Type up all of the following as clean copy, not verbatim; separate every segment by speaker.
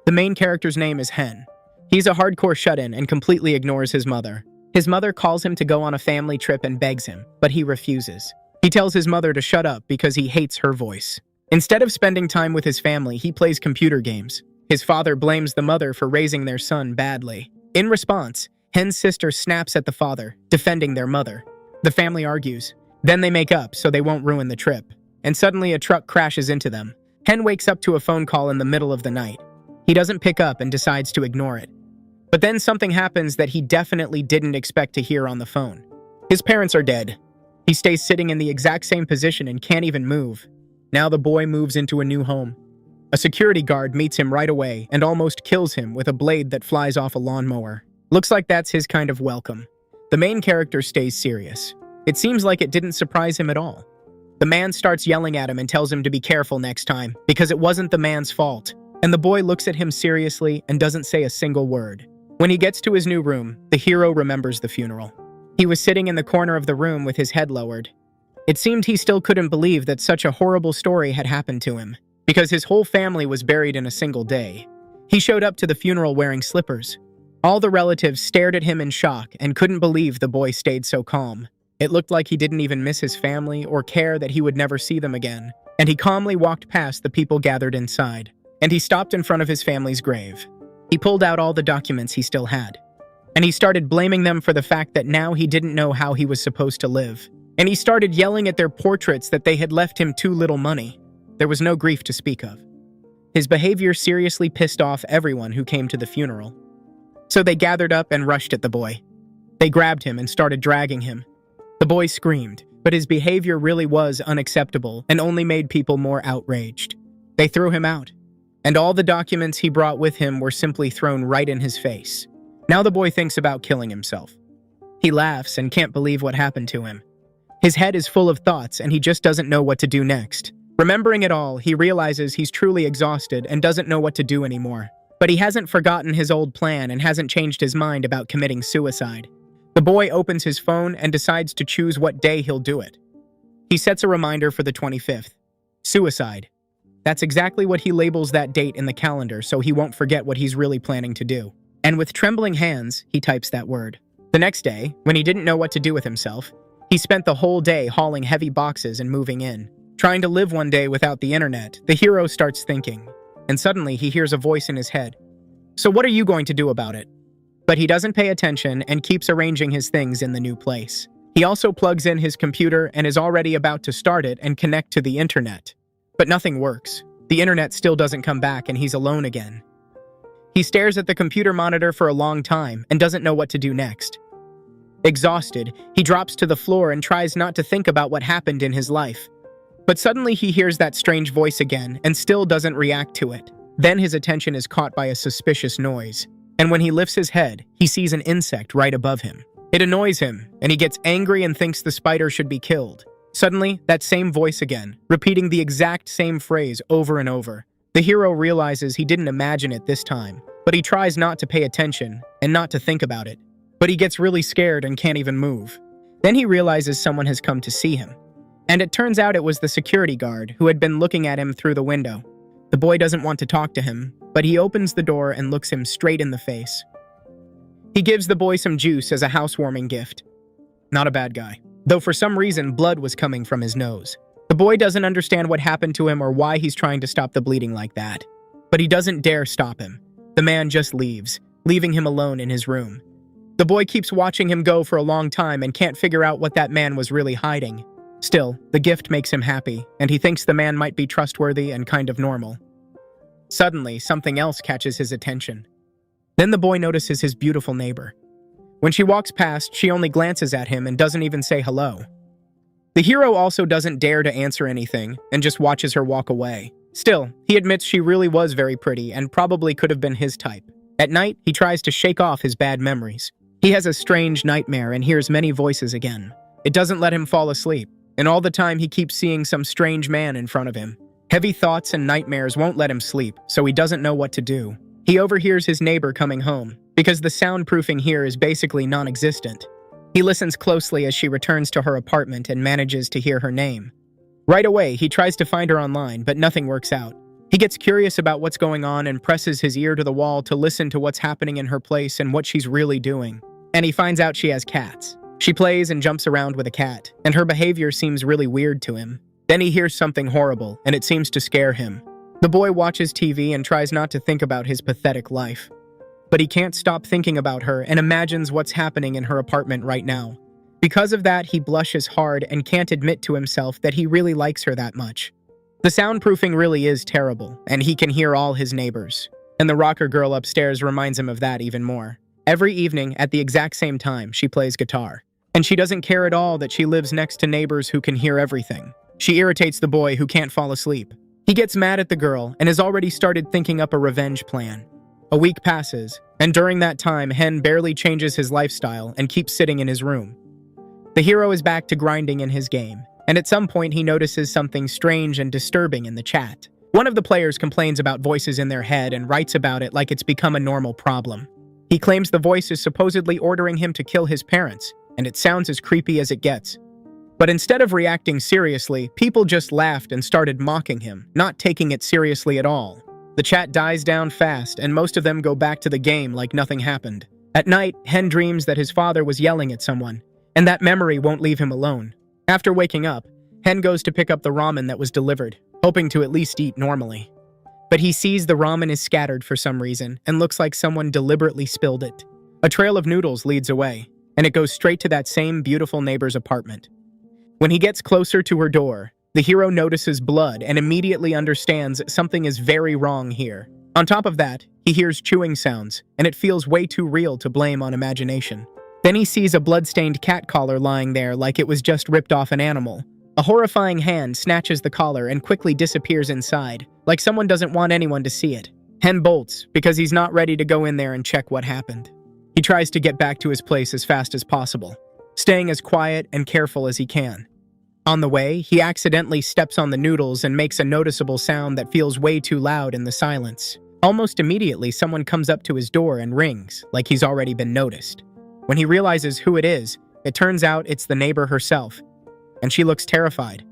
Speaker 1: The main character's name is Hen. He's a hardcore shut-in and completely ignores his mother. His mother calls him to go on a family trip and begs him, but he refuses. He tells his mother to shut up because he hates her voice. Instead of spending time with his family, he plays computer games. His father blames the mother for raising their son badly. In response, Hen's sister snaps at the father, defending their mother. The family argues. Then they make up so they won't ruin the trip. And suddenly a truck crashes into them. Hen wakes up to a phone call in the middle of the night. He doesn't pick up and decides to ignore it. But then something happens that he definitely didn't expect to hear on the phone. His parents are dead. He stays sitting in the exact same position and can't even move. Now the boy moves into a new home. A security guard meets him right away and almost kills him with a blade that flies off a lawnmower. Looks like that's his kind of welcome. The main character stays serious. It seems like it didn't surprise him at all. The man starts yelling at him and tells him to be careful next time, because it wasn't the man's fault. And the boy looks at him seriously and doesn't say a single word. When he gets to his new room, the hero remembers the funeral. He was sitting in the corner of the room with his head lowered. It seemed he still couldn't believe that such a horrible story had happened to him, because his whole family was buried in a single day. He showed up to the funeral wearing slippers. All the relatives stared at him in shock and couldn't believe the boy stayed so calm. It looked like he didn't even miss his family or care that he would never see them again. And he calmly walked past the people gathered inside. And he stopped in front of his family's grave. He pulled out all the documents he still had. And he started blaming them for the fact that now he didn't know how he was supposed to live. And he started yelling at their portraits that they had left him too little money. There was no grief to speak of. His behavior seriously pissed off everyone who came to the funeral. So they gathered up and rushed at the boy. They grabbed him and started dragging him. The boy screamed, but his behavior really was unacceptable and only made people more outraged. They threw him out, and all the documents he brought with him were simply thrown right in his face. Now the boy thinks about killing himself. He laughs and can't believe what happened to him. His head is full of thoughts and he just doesn't know what to do next. Remembering it all, he realizes he's truly exhausted and doesn't know what to do anymore. But he hasn't forgotten his old plan and hasn't changed his mind about committing suicide. The boy opens his phone and decides to choose what day he'll do it. He sets a reminder for the 25th. Suicide. That's exactly what he labels that date in the calendar so he won't forget what he's really planning to do. And with trembling hands, he types that word. The next day, when he didn't know what to do with himself, he spent the whole day hauling heavy boxes and moving in. Trying to live one day without the internet, the hero starts thinking. And suddenly he hears a voice in his head. So what are you going to do about it? But he doesn't pay attention and keeps arranging his things in the new place. He also plugs in his computer and is already about to start it and connect to the internet. But nothing works. The internet still doesn't come back and he's alone again. He stares at the computer monitor for a long time and doesn't know what to do next. Exhausted, he drops to the floor and tries not to think about what happened in his life. But suddenly he hears that strange voice again and still doesn't react to it. Then his attention is caught by a suspicious noise. And when he lifts his head, he sees an insect right above him. It annoys him, and he gets angry and thinks the spider should be killed. Suddenly, that same voice again, repeating the exact same phrase over and over. The hero realizes he didn't imagine it this time, but he tries not to pay attention and not to think about it. But he gets really scared and can't even move. Then he realizes someone has come to see him. And it turns out it was the security guard who had been looking at him through the window. The boy doesn't want to talk to him, but he opens the door and looks him straight in the face. He gives the boy some juice as a housewarming gift. Not a bad guy, though for some reason blood was coming from his nose. The boy doesn't understand what happened to him or why he's trying to stop the bleeding like that. But he doesn't dare stop him. The man just leaves, leaving him alone in his room. The boy keeps watching him go for a long time and can't figure out what that man was really hiding. Still, the gift makes him happy, and he thinks the man might be trustworthy and kind of normal. Suddenly, something else catches his attention. Then the boy notices his beautiful neighbor. When she walks past, she only glances at him and doesn't even say hello. The hero also doesn't dare to answer anything and just watches her walk away. Still, he admits she really was very pretty and probably could have been his type. At night, he tries to shake off his bad memories. He has a strange nightmare and hears many voices again. It doesn't let him fall asleep, and all the time he keeps seeing some strange man in front of him. Heavy thoughts and nightmares won't let him sleep, so he doesn't know what to do. He overhears his neighbor coming home, because the soundproofing here is basically non-existent. He listens closely as she returns to her apartment and manages to hear her name. Right away, he tries to find her online, but nothing works out. He gets curious about what's going on and presses his ear to the wall to listen to what's happening in her place and what she's really doing. And he finds out she has cats. She plays and jumps around with a cat, and her behavior seems really weird to him. Then he hears something horrible, and it seems to scare him. The boy watches TV and tries not to think about his pathetic life. But he can't stop thinking about her and imagines what's happening in her apartment right now. Because of that, he blushes hard and can't admit to himself that he really likes her that much. The soundproofing really is terrible, and he can hear all his neighbors. And the rocker girl upstairs reminds him of that even more. Every evening, at the exact same time, she plays guitar. And she doesn't care at all that she lives next to neighbors who can hear everything. She irritates the boy who can't fall asleep. He gets mad at the girl and has already started thinking up a revenge plan. A week passes, and during that time, Hen barely changes his lifestyle and keeps sitting in his room. The hero is back to grinding in his game, and at some point he notices something strange and disturbing in the chat. One of the players complains about voices in their head and writes about it like it's become a normal problem. He claims the voice is supposedly ordering him to kill his parents, and it sounds as creepy as it gets. But instead of reacting seriously, people just laughed and started mocking him, not taking it seriously at all. The chat dies down fast, and most of them go back to the game like nothing happened. At night, Hen dreams that his father was yelling at someone, and that memory won't leave him alone. After waking up, Hen goes to pick up the ramen that was delivered, hoping to at least eat normally. But he sees the ramen is scattered for some reason and looks like someone deliberately spilled it. A trail of noodles leads away, and it goes straight to that same beautiful neighbor's apartment. When he gets closer to her door, the hero notices blood and immediately understands something is very wrong here. On top of that, he hears chewing sounds, and it feels way too real to blame on imagination. Then he sees a blood-stained cat collar lying there like it was just ripped off an animal. A horrifying hand snatches the collar and quickly disappears inside, like someone doesn't want anyone to see it. Hen bolts because he's not ready to go in there and check what happened. He tries to get back to his place as fast as possible, staying as quiet and careful as he can. On the way, he accidentally steps on the noodles and makes a noticeable sound that feels way too loud in the silence. Almost immediately, someone comes up to his door and rings, like he's already been noticed. When he realizes who it is, it turns out it's the neighbor herself, and she looks terrified.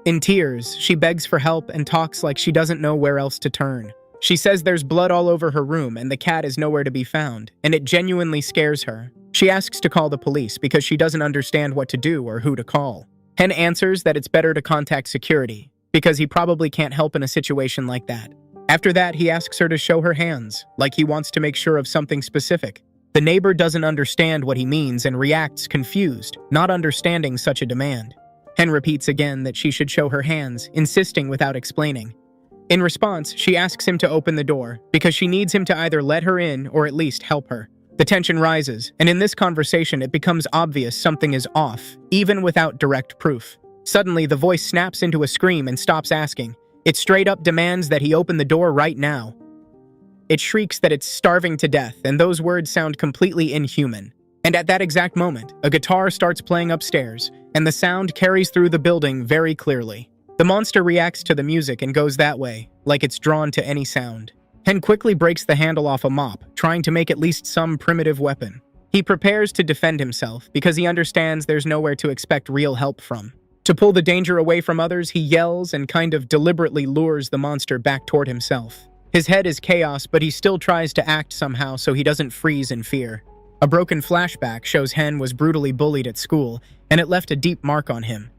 Speaker 1: In tears, she begs for help and talks like she doesn't know where else to turn. She says there's blood all over her room and the cat is nowhere to be found, and it genuinely scares her. She asks to call the police because she doesn't understand what to do or who to call. Hen answers that it's better to contact security, because he probably can't help in a situation like that. After that, he asks her to show her hands, like he wants to make sure of something specific. The neighbor doesn't understand what he means and reacts confused, not understanding such a demand. Hen repeats again that she should show her hands, insisting without explaining. In response, she asks him to open the door, because she needs him to either let her in or at least help her. The tension rises, and in this conversation it becomes obvious something is off, even without direct proof. Suddenly, the voice snaps into a scream and stops asking. It straight up demands that he open the door right now. It shrieks that it's starving to death, and those words sound completely inhuman. And at that exact moment, a guitar starts playing upstairs, and the sound carries through the building very clearly. The monster reacts to the music and goes that way, like it's drawn to any sound. Hen quickly breaks the handle off a mop, trying to make at least some primitive weapon. He prepares to defend himself because he understands there's nowhere to expect real help from. To pull the danger away from others, he yells and kind of deliberately lures the monster back toward himself. His head is chaos, but he still tries to act somehow so he doesn't freeze in fear. A broken flashback shows Hen was brutally bullied at school, and it left a deep mark on him.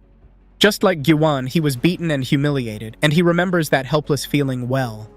Speaker 1: Just like Gyuan, he was beaten and humiliated, and he remembers that helpless feeling well.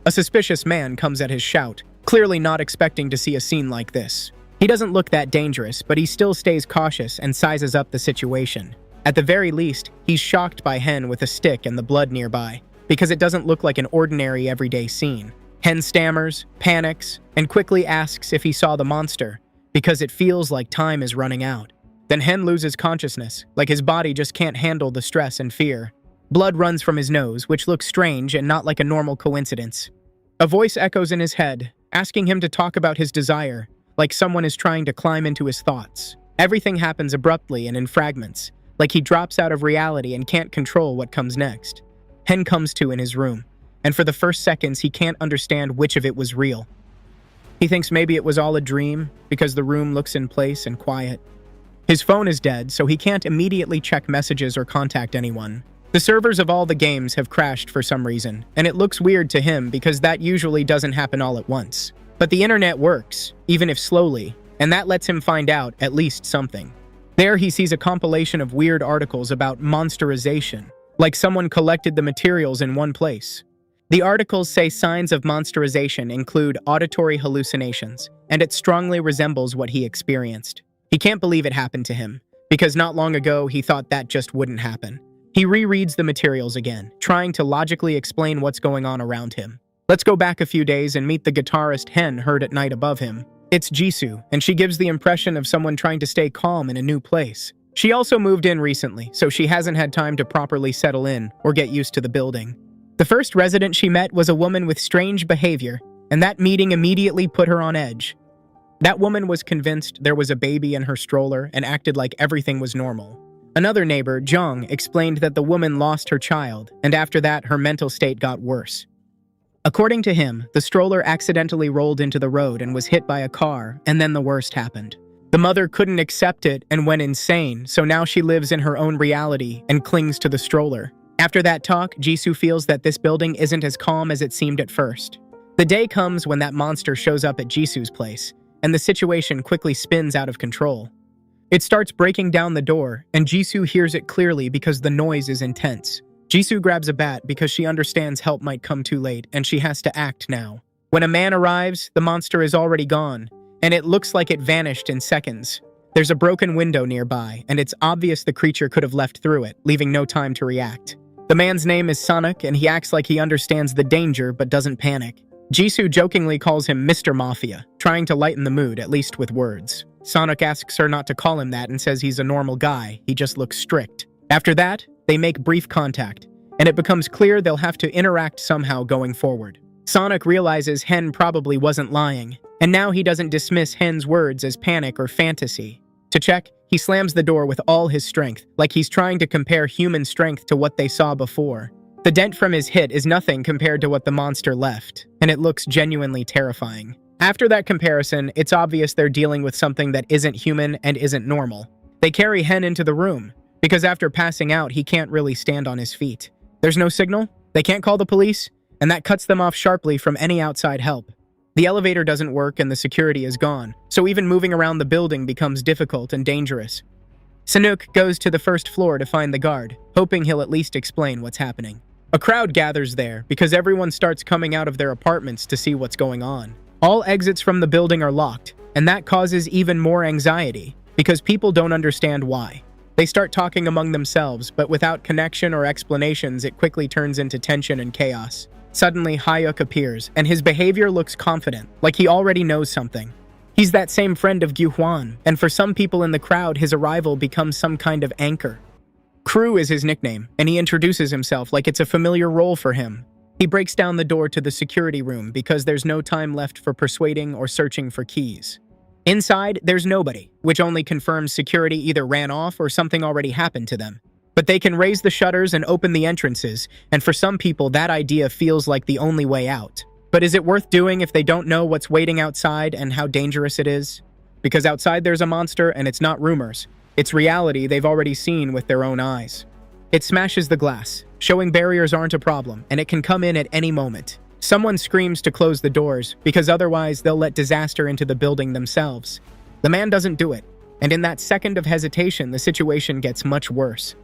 Speaker 1: A suspicious man comes at his shout, clearly not expecting to see a scene like this. He doesn't look that dangerous, but he still stays cautious and sizes up the situation. At the very least, he's shocked by Hen with a stick and the blood nearby, because it doesn't look like an ordinary everyday scene. Hen stammers, panics, and quickly asks if he saw the monster, because it feels like time is running out. Then Hen loses consciousness, like his body just can't handle the stress and fear. Blood runs from his nose, which looks strange and not like a normal coincidence. A voice echoes in his head, asking him to talk about his desire, like someone is trying to climb into his thoughts. Everything happens abruptly and in fragments, like he drops out of reality and can't control what comes next. Hen comes to in his room, and for the first seconds he can't understand which of it was real. He thinks maybe it was all a dream, because the room looks in place and quiet. His phone is dead, so he can't immediately check messages or contact anyone. The servers of all the games have crashed for some reason, and it looks weird to him because that usually doesn't happen all at once. But the internet works, even if slowly, and that lets him find out at least something. There he sees a compilation of weird articles about monsterization, like someone collected the materials in one place. The articles say signs of monsterization include auditory hallucinations, and it strongly resembles what he experienced. He can't believe it happened to him, because not long ago he thought that just wouldn't happen. He rereads the materials again, trying to logically explain what's going on around him. Let's go back a few days and meet the guitarist Hen heard at night above him. It's Jisoo, and she gives the impression of someone trying to stay calm in a new place. She also moved in recently, so she hasn't had time to properly settle in or get used to the building. The first resident she met was a woman with strange behavior, and that meeting immediately put her on edge. That woman was convinced there was a baby in her stroller and acted like everything was normal. Another neighbor, Jung, explained that the woman lost her child, and after that, her mental state got worse. According to him, the stroller accidentally rolled into the road and was hit by a car, and then the worst happened. The mother couldn't accept it and went insane, so now she lives in her own reality and clings to the stroller. After that talk, Jisoo feels that this building isn't as calm as it seemed at first. The day comes when that monster shows up at Jisoo's place, and the situation quickly spins out of control. It starts breaking down the door, and Jisoo hears it clearly because the noise is intense. Jisoo grabs a bat because she understands help might come too late, and she has to act now. When a man arrives, the monster is already gone, and it looks like it vanished in seconds. There's a broken window nearby, and it's obvious the creature could have left through it, leaving no time to react. The man's name is Sonic, and he acts like he understands the danger but doesn't panic. Jisoo jokingly calls him Mr. Mafia, trying to lighten the mood, at least with words. Sonic asks her not to call him that and says he's a normal guy, he just looks strict. After that, they make brief contact, and it becomes clear they'll have to interact somehow going forward. Sonic realizes Hen probably wasn't lying, and now he doesn't dismiss Hen's words as panic or fantasy. To check, he slams the door with all his strength, like he's trying to compare human strength to what they saw before. The dent from his hit is nothing compared to what the monster left, and it looks genuinely terrifying. After that comparison, it's obvious they're dealing with something that isn't human and isn't normal. They carry Hen into the room, because after passing out, he can't really stand on his feet. There's no signal, they can't call the police, and that cuts them off sharply from any outside help. The elevator doesn't work and the security is gone, so even moving around the building becomes difficult and dangerous. Sanuk goes to the first floor to find the guard, hoping he'll at least explain what's happening. A crowd gathers there because everyone starts coming out of their apartments to see what's going on. All exits from the building are locked, and that causes even more anxiety, because people don't understand why. They start talking among themselves, but without connection or explanations, it quickly turns into tension and chaos. Suddenly, Hyuk appears, and his behavior looks confident, like he already knows something. He's that same friend of Gyuhwan, and for some people in the crowd, his arrival becomes some kind of anchor. Crew is his nickname, and he introduces himself like it's a familiar role for him. He breaks down the door to the security room because there's no time left for persuading or searching for keys. Inside, there's nobody, which only confirms security either ran off or something already happened to them. But they can raise the shutters and open the entrances, and for some people that idea feels like the only way out. But is it worth doing if they don't know what's waiting outside and how dangerous it is? Because outside there's a monster and it's not rumors. It's reality they've already seen with their own eyes. It smashes the glass, showing barriers aren't a problem, and it can come in at any moment. Someone screams to close the doors, because otherwise they'll let disaster into the building themselves. The man doesn't do it, and in that second of hesitation, the situation gets much worse.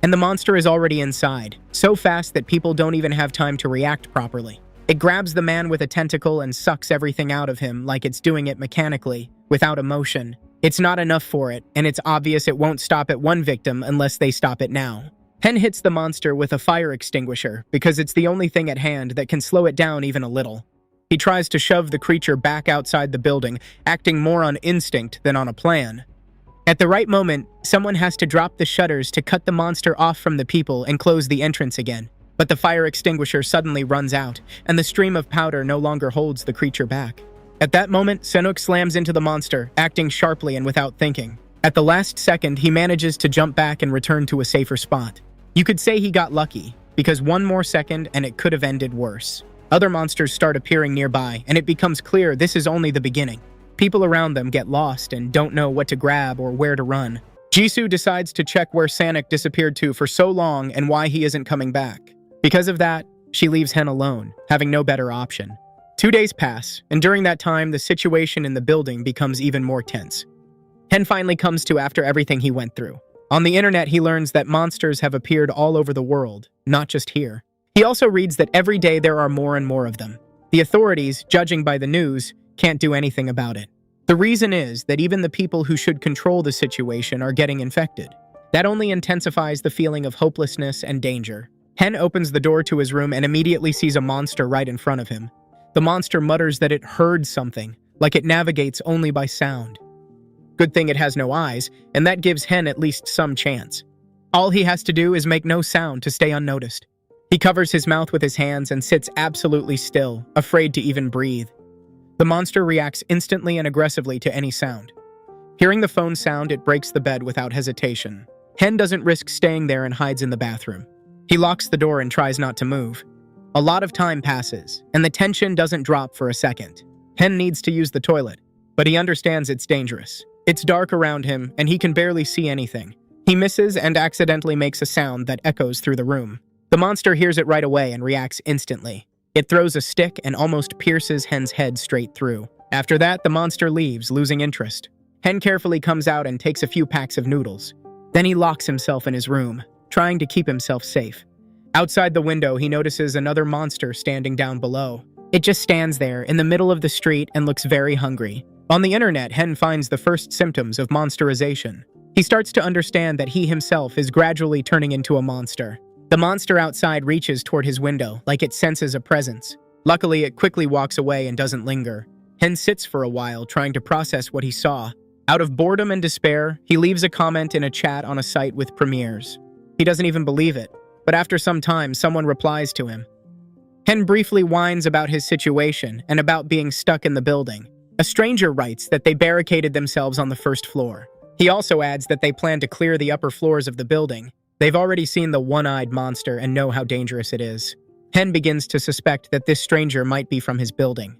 Speaker 1: And the monster is already inside, so fast that people don't even have time to react properly. It grabs the man with a tentacle and sucks everything out of him like it's doing it mechanically, without emotion. It's not enough for it, and it's obvious it won't stop at one victim unless they stop it now. Hen hits the monster with a fire extinguisher because it's the only thing at hand that can slow it down even a little. He tries to shove the creature back outside the building, acting more on instinct than on a plan. At the right moment, someone has to drop the shutters to cut the monster off from the people and close the entrance again. But the fire extinguisher suddenly runs out, and the stream of powder no longer holds the creature back. At that moment, Sanuk slams into the monster, acting sharply and without thinking. At the last second, he manages to jump back and return to a safer spot. You could say he got lucky, because one more second and it could have ended worse. Other monsters start appearing nearby, and it becomes clear this is only the beginning. People around them get lost and don't know what to grab or where to run. Jisoo decides to check where Sanik disappeared to for so long and why he isn't coming back. Because of that, she leaves Hen alone, having no better option. 2 days pass, and during that time, the situation in the building becomes even more tense. Hen finally comes to after everything he went through. On the internet, he learns that monsters have appeared all over the world, not just here. He also reads that every day there are more and more of them. The authorities, judging by the news, can't do anything about it. The reason is that even the people who should control the situation are getting infected. That only intensifies the feeling of hopelessness and danger. Hen opens the door to his room and immediately sees a monster right in front of him. The monster mutters that it heard something, like it navigates only by sound. Good thing it has no eyes, and that gives Hen at least some chance. All he has to do is make no sound to stay unnoticed. He covers his mouth with his hands and sits absolutely still, afraid to even breathe. The monster reacts instantly and aggressively to any sound. Hearing the phone sound, it breaks the bed without hesitation. Hen doesn't risk staying there and hides in the bathroom. He locks the door and tries not to move. A lot of time passes, and the tension doesn't drop for a second. Hen needs to use the toilet, but he understands it's dangerous. It's dark around him, and he can barely see anything. He misses and accidentally makes a sound that echoes through the room. The monster hears it right away and reacts instantly. It throws a stick and almost pierces Hen's head straight through. After that, the monster leaves, losing interest. Hen carefully comes out and takes a few packs of noodles. Then he locks himself in his room, trying to keep himself safe. Outside the window, he notices another monster standing down below. It just stands there in the middle of the street and looks very hungry. On the internet, Hen finds the first symptoms of monsterization. He starts to understand that he himself is gradually turning into a monster. The monster outside reaches toward his window, like it senses a presence. Luckily, it quickly walks away and doesn't linger. Hen sits for a while, trying to process what he saw. Out of boredom and despair, he leaves a comment in a chat on a site with premieres. He doesn't even believe it, but after some time, someone replies to him. Hen briefly whines about his situation and about being stuck in the building. A stranger writes that they barricaded themselves on the first floor. He also adds that they plan to clear the upper floors of the building. They've already seen the one-eyed monster and know how dangerous it is. Hen begins to suspect that this stranger might be from his building.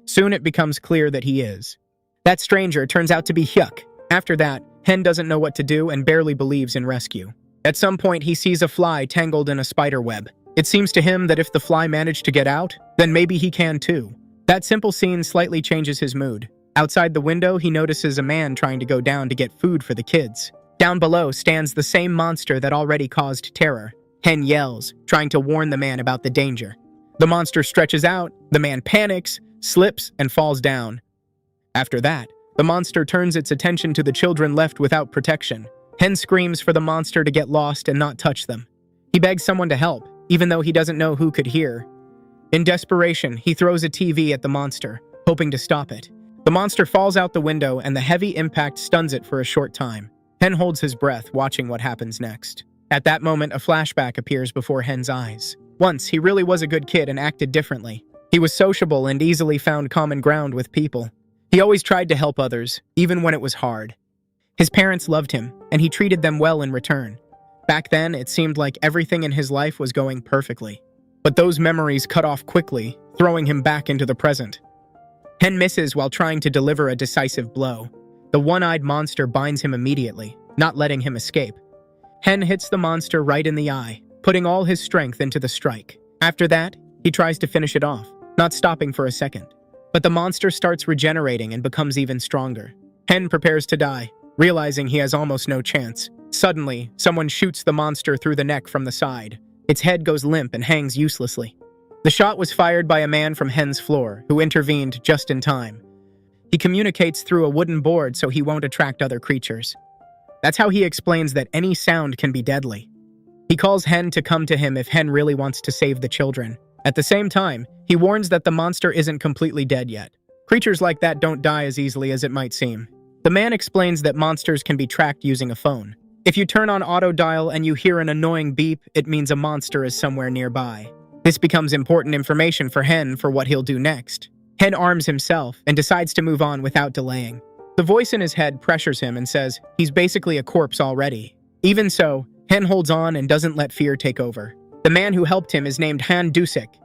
Speaker 1: Soon it becomes clear that he is. That stranger turns out to be Hyuk. After that, Hen doesn't know what to do and barely believes in rescue. At some point, he sees a fly tangled in a spider web. It seems to him that if the fly managed to get out, then maybe he can too. That simple scene slightly changes his mood. Outside the window, he notices a man trying to go down to get food for the kids. Down below stands the same monster that already caused terror. Hen yells, trying to warn the man about the danger. The monster stretches out, the man panics, slips, and falls down. After that, the monster turns its attention to the children left without protection. Hen screams for the monster to get lost and not touch them. He begs someone to help, even though he doesn't know who could hear. In desperation, he throws a TV at the monster, hoping to stop it. The monster falls out the window and the heavy impact stuns it for a short time. Hen holds his breath, watching what happens next. At that moment, a flashback appears before Hen's eyes. Once, he really was a good kid and acted differently. He was sociable and easily found common ground with people. He always tried to help others, even when it was hard. His parents loved him, and he treated them well in return. Back then, it seemed like everything in his life was going perfectly. But those memories cut off quickly, throwing him back into the present. Hen misses while trying to deliver a decisive blow. The one-eyed monster binds him immediately, not letting him escape. Hen hits the monster right in the eye, putting all his strength into the strike. After that, he tries to finish it off, not stopping for a second. But the monster starts regenerating and becomes even stronger. Hen prepares to die, realizing he has almost no chance. Suddenly, someone shoots the monster through the neck from the side. Its head goes limp and hangs uselessly. The shot was fired by a man from Hen's floor, who intervened just in time. He communicates through a wooden board so he won't attract other creatures. That's how he explains that any sound can be deadly. He calls Hen to come to him if Hen really wants to save the children. At the same time, he warns that the monster isn't completely dead yet. Creatures like that don't die as easily as it might seem. The man explains that monsters can be tracked using a phone. If you turn on auto dial and you hear an annoying beep, it means a monster is somewhere nearby. This becomes important information for Hen for what he'll do next. Hen arms himself and decides to move on without delaying. The voice in his head pressures him and says he's basically a corpse already. Even so, Hen holds on and doesn't let fear take over. The man who helped him is named Han Dusik.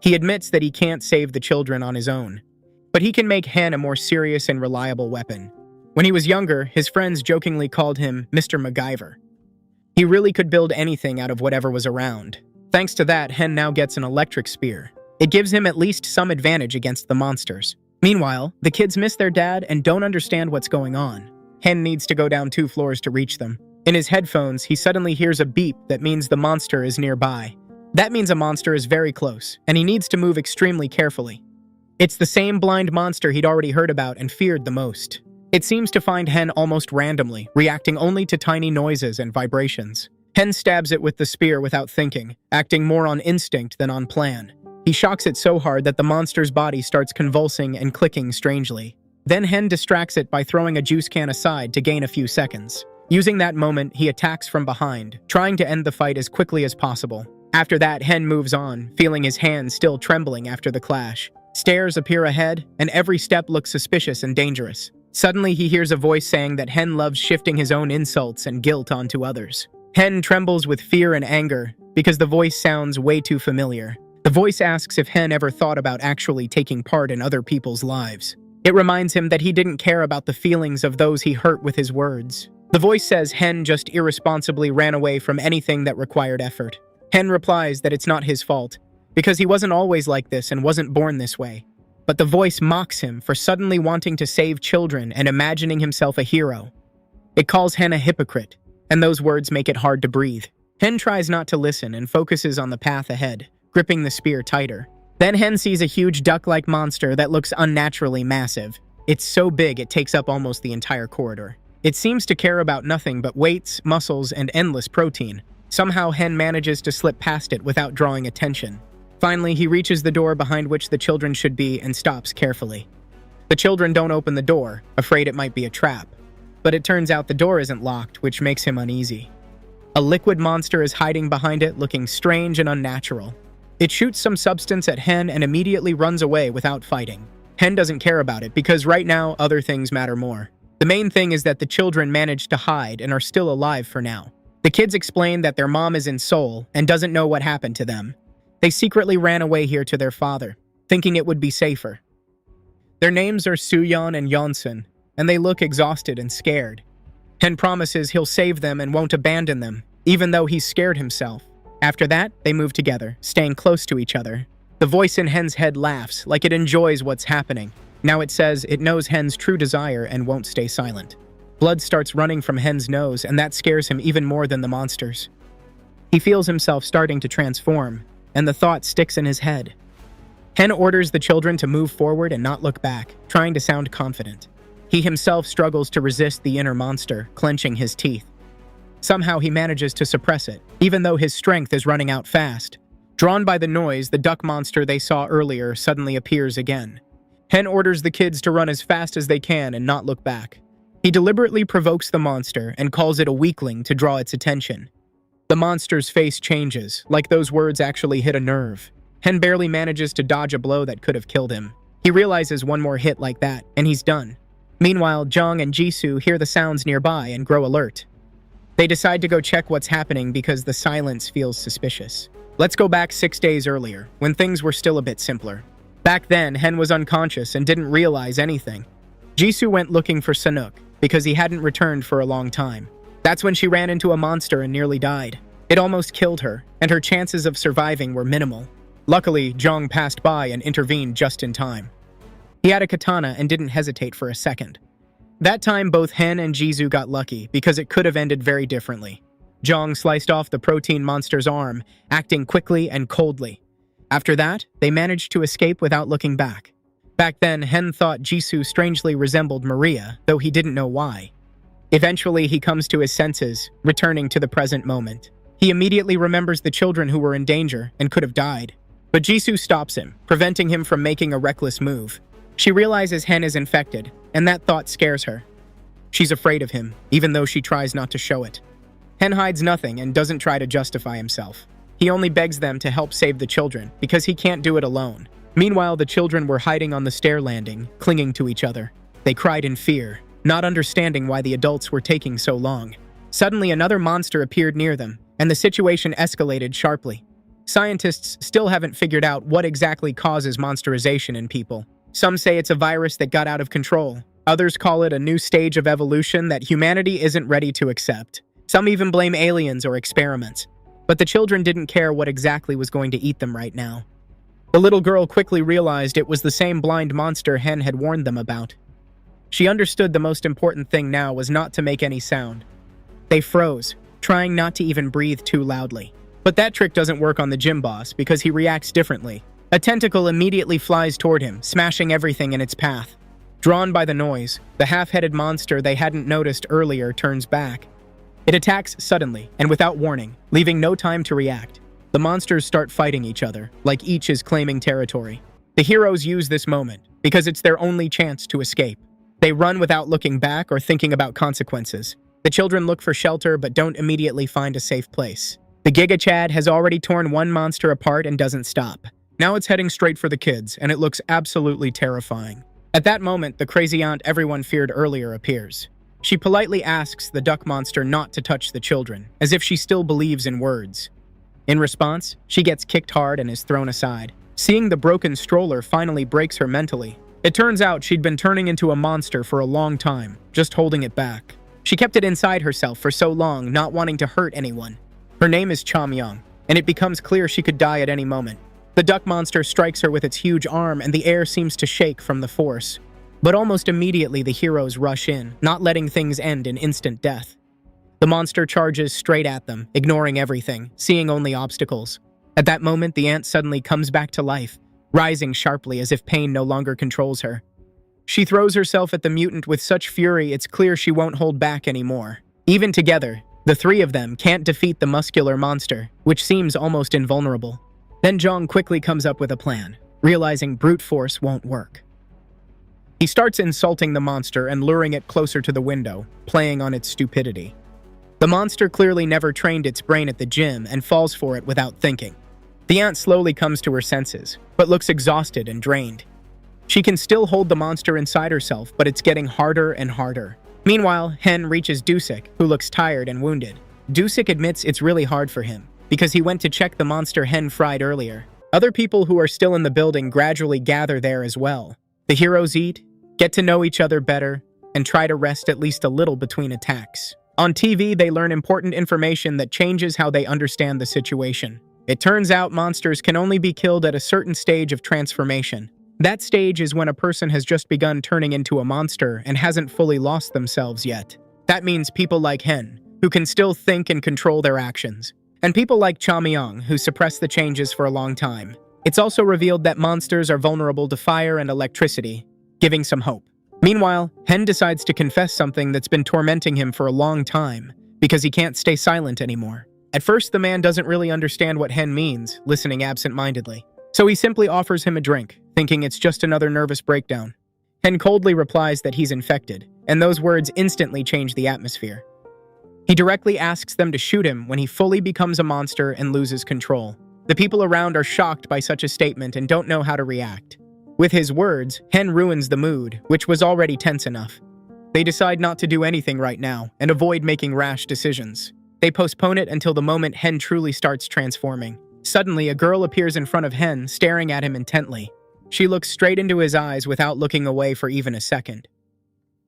Speaker 1: He admits that he can't save the children on his own, but he can make Hen a more serious and reliable weapon. When he was younger, his friends jokingly called him Mr. MacGyver. He really could build anything out of whatever was around. Thanks to that, Hen now gets an electric spear. It gives him at least some advantage against the monsters. Meanwhile, the kids miss their dad and don't understand what's going on. Hen needs to go down 2 floors to reach them. In his headphones, he suddenly hears a beep that means the monster is nearby. That means a monster is very close, and he needs to move extremely carefully. It's the same blind monster he'd already heard about and feared the most. It seems to find Hen almost randomly, reacting only to tiny noises and vibrations. Hen stabs it with the spear without thinking, acting more on instinct than on plan. He shocks it so hard that the monster's body starts convulsing and clicking strangely. Then Hen distracts it by throwing a juice can aside to gain a few seconds. Using that moment, he attacks from behind, trying to end the fight as quickly as possible. After that, Hen moves on, feeling his hands still trembling after the clash. Stairs appear ahead, and every step looks suspicious and dangerous. Suddenly, he hears a voice saying that Hen loves shifting his own insults and guilt onto others. Hen trembles with fear and anger because the voice sounds way too familiar. The voice asks if Hen ever thought about actually taking part in other people's lives. It reminds him that he didn't care about the feelings of those he hurt with his words. The voice says Hen just irresponsibly ran away from anything that required effort. Hen replies that it's not his fault, because he wasn't always like this and wasn't born this way. But the voice mocks him for suddenly wanting to save children and imagining himself a hero. It calls Hen a hypocrite, and those words make it hard to breathe. Hen tries not to listen and focuses on the path ahead, gripping the spear tighter. Then Hen sees a huge duck-like monster that looks unnaturally massive. It's so big it takes up almost the entire corridor. It seems to care about nothing but weights, muscles, and endless protein. Somehow Hen manages to slip past it without drawing attention. Finally, he reaches the door behind which the children should be and stops carefully. The children don't open the door, afraid it might be a trap. But it turns out the door isn't locked, which makes him uneasy. A liquid monster is hiding behind it, looking strange and unnatural. It shoots some substance at Hen and immediately runs away without fighting. Hen doesn't care about it because right now other things matter more. The main thing is that the children managed to hide and are still alive for now. The kids explain that their mom is in Seoul and doesn't know what happened to them. They secretly ran away here to their father, thinking it would be safer. Their names are Sooyeon and Yeonsun, and they look exhausted and scared. Hen promises he'll save them and won't abandon them, even though he's scared himself. After that, they move together, staying close to each other. The voice in Hen's head laughs, like it enjoys what's happening. Now it says it knows Hen's true desire and won't stay silent. Blood starts running from Hen's nose, and that scares him even more than the monsters. He feels himself starting to transform, and the thought sticks in his head. Hen orders the children to move forward and not look back, trying to sound confident. He himself struggles to resist the inner monster, clenching his teeth. Somehow he manages to suppress it, even though his strength is running out fast. Drawn by the noise, the duck monster they saw earlier suddenly appears again. Hen orders the kids to run as fast as they can and not look back. He deliberately provokes the monster and calls it a weakling to draw its attention. The monster's face changes, like those words actually hit a nerve. Hen barely manages to dodge a blow that could have killed him. He realizes one more hit like that, and he's done. Meanwhile, Jong and Jisoo hear the sounds nearby and grow alert. They decide to go check what's happening because the silence feels suspicious. Let's go back 6 days earlier, when things were still a bit simpler. Back then, Hen was unconscious and didn't realize anything. Jisoo went looking for Sanuk, because he hadn't returned for a long time. That's when she ran into a monster and nearly died. It almost killed her, and her chances of surviving were minimal. Luckily, Jong passed by and intervened just in time. He had a katana and didn't hesitate for a second. That time, both Hen and Jisoo got lucky because it could have ended very differently. Jong sliced off the protein monster's arm, acting quickly and coldly. After that, they managed to escape without looking back. Back then, Hen thought Jisoo strangely resembled Maria, though he didn't know why. Eventually, he comes to his senses, returning to the present moment. He immediately remembers the children who were in danger and could have died. But Jisoo stops him, preventing him from making a reckless move. She realizes Hen is infected, and that thought scares her. She's afraid of him, even though she tries not to show it. Hen hides nothing and doesn't try to justify himself. He only begs them to help save the children, because he can't do it alone. Meanwhile, the children were hiding on the stair landing, clinging to each other. They cried in fear, not understanding why the adults were taking so long. Suddenly, another monster appeared near them, and the situation escalated sharply. Scientists still haven't figured out what exactly causes monsterization in people. Some say it's a virus that got out of control. Others call it a new stage of evolution that humanity isn't ready to accept. Some even blame aliens or experiments. But the children didn't care what exactly was going to eat them right now. The little girl quickly realized it was the same blind monster Hen had warned them about. She understood the most important thing now was not to make any sound. They froze, trying not to even breathe too loudly. But that trick doesn't work on the gym boss because he reacts differently. A tentacle immediately flies toward him, smashing everything in its path. Drawn by the noise, the half-headed monster they hadn't noticed earlier turns back. It attacks suddenly and without warning, leaving no time to react. The monsters start fighting each other, like each is claiming territory. The heroes use this moment because it's their only chance to escape. They run without looking back or thinking about consequences. The children look for shelter but don't immediately find a safe place. The Giga Chad has already torn one monster apart and doesn't stop. Now it's heading straight for the kids, and it looks absolutely terrifying. At that moment, the crazy aunt everyone feared earlier appears. She politely asks the duck monster not to touch the children, as if she still believes in words. In response, she gets kicked hard and is thrown aside. Seeing the broken stroller finally breaks her mentally. It turns out she'd been turning into a monster for a long time, just holding it back. She kept it inside herself for so long, not wanting to hurt anyone. Her name is Cha Myung, and it becomes clear she could die at any moment. The duck monster strikes her with its huge arm, and the air seems to shake from the force. But almost immediately the heroes rush in, not letting things end in instant death. The monster charges straight at them, ignoring everything, seeing only obstacles. At that moment, the ant suddenly comes back to life, rising sharply as if pain no longer controls her. She throws herself at the mutant with such fury it's clear she won't hold back anymore. Even together, the three of them can't defeat the muscular monster, which seems almost invulnerable. Then Jong quickly comes up with a plan, realizing brute force won't work. He starts insulting the monster and luring it closer to the window, playing on its stupidity. The monster clearly never trained its brain at the gym and falls for it without thinking. The ant slowly comes to her senses, but looks exhausted and drained. She can still hold the monster inside herself, but it's getting harder and harder. Meanwhile, Hen reaches Dusik, who looks tired and wounded. Dusik admits it's really hard for him, because he went to check the monster Hen fried earlier. Other people who are still in the building gradually gather there as well. The heroes eat, get to know each other better, and try to rest at least a little between attacks. On TV, they learn important information that changes how they understand the situation. It turns out monsters can only be killed at a certain stage of transformation. That stage is when a person has just begun turning into a monster and hasn't fully lost themselves yet. That means people like Hen, who can still think and control their actions. And people like Cha Myung, who suppress the changes for a long time. It's also revealed that monsters are vulnerable to fire and electricity, giving some hope. Meanwhile, Hen decides to confess something that's been tormenting him for a long time, because he can't stay silent anymore. At first, the man doesn't really understand what Hen means, listening absent-mindedly. So he simply offers him a drink, thinking it's just another nervous breakdown. Hen coldly replies that he's infected, and those words instantly change the atmosphere. He directly asks them to shoot him when he fully becomes a monster and loses control. The people around are shocked by such a statement and don't know how to react. With his words, Hen ruins the mood, which was already tense enough. They decide not to do anything right now and avoid making rash decisions. They postpone it until the moment Hen truly starts transforming. Suddenly, a girl appears in front of Hen, staring at him intently. She looks straight into his eyes without looking away for even a second.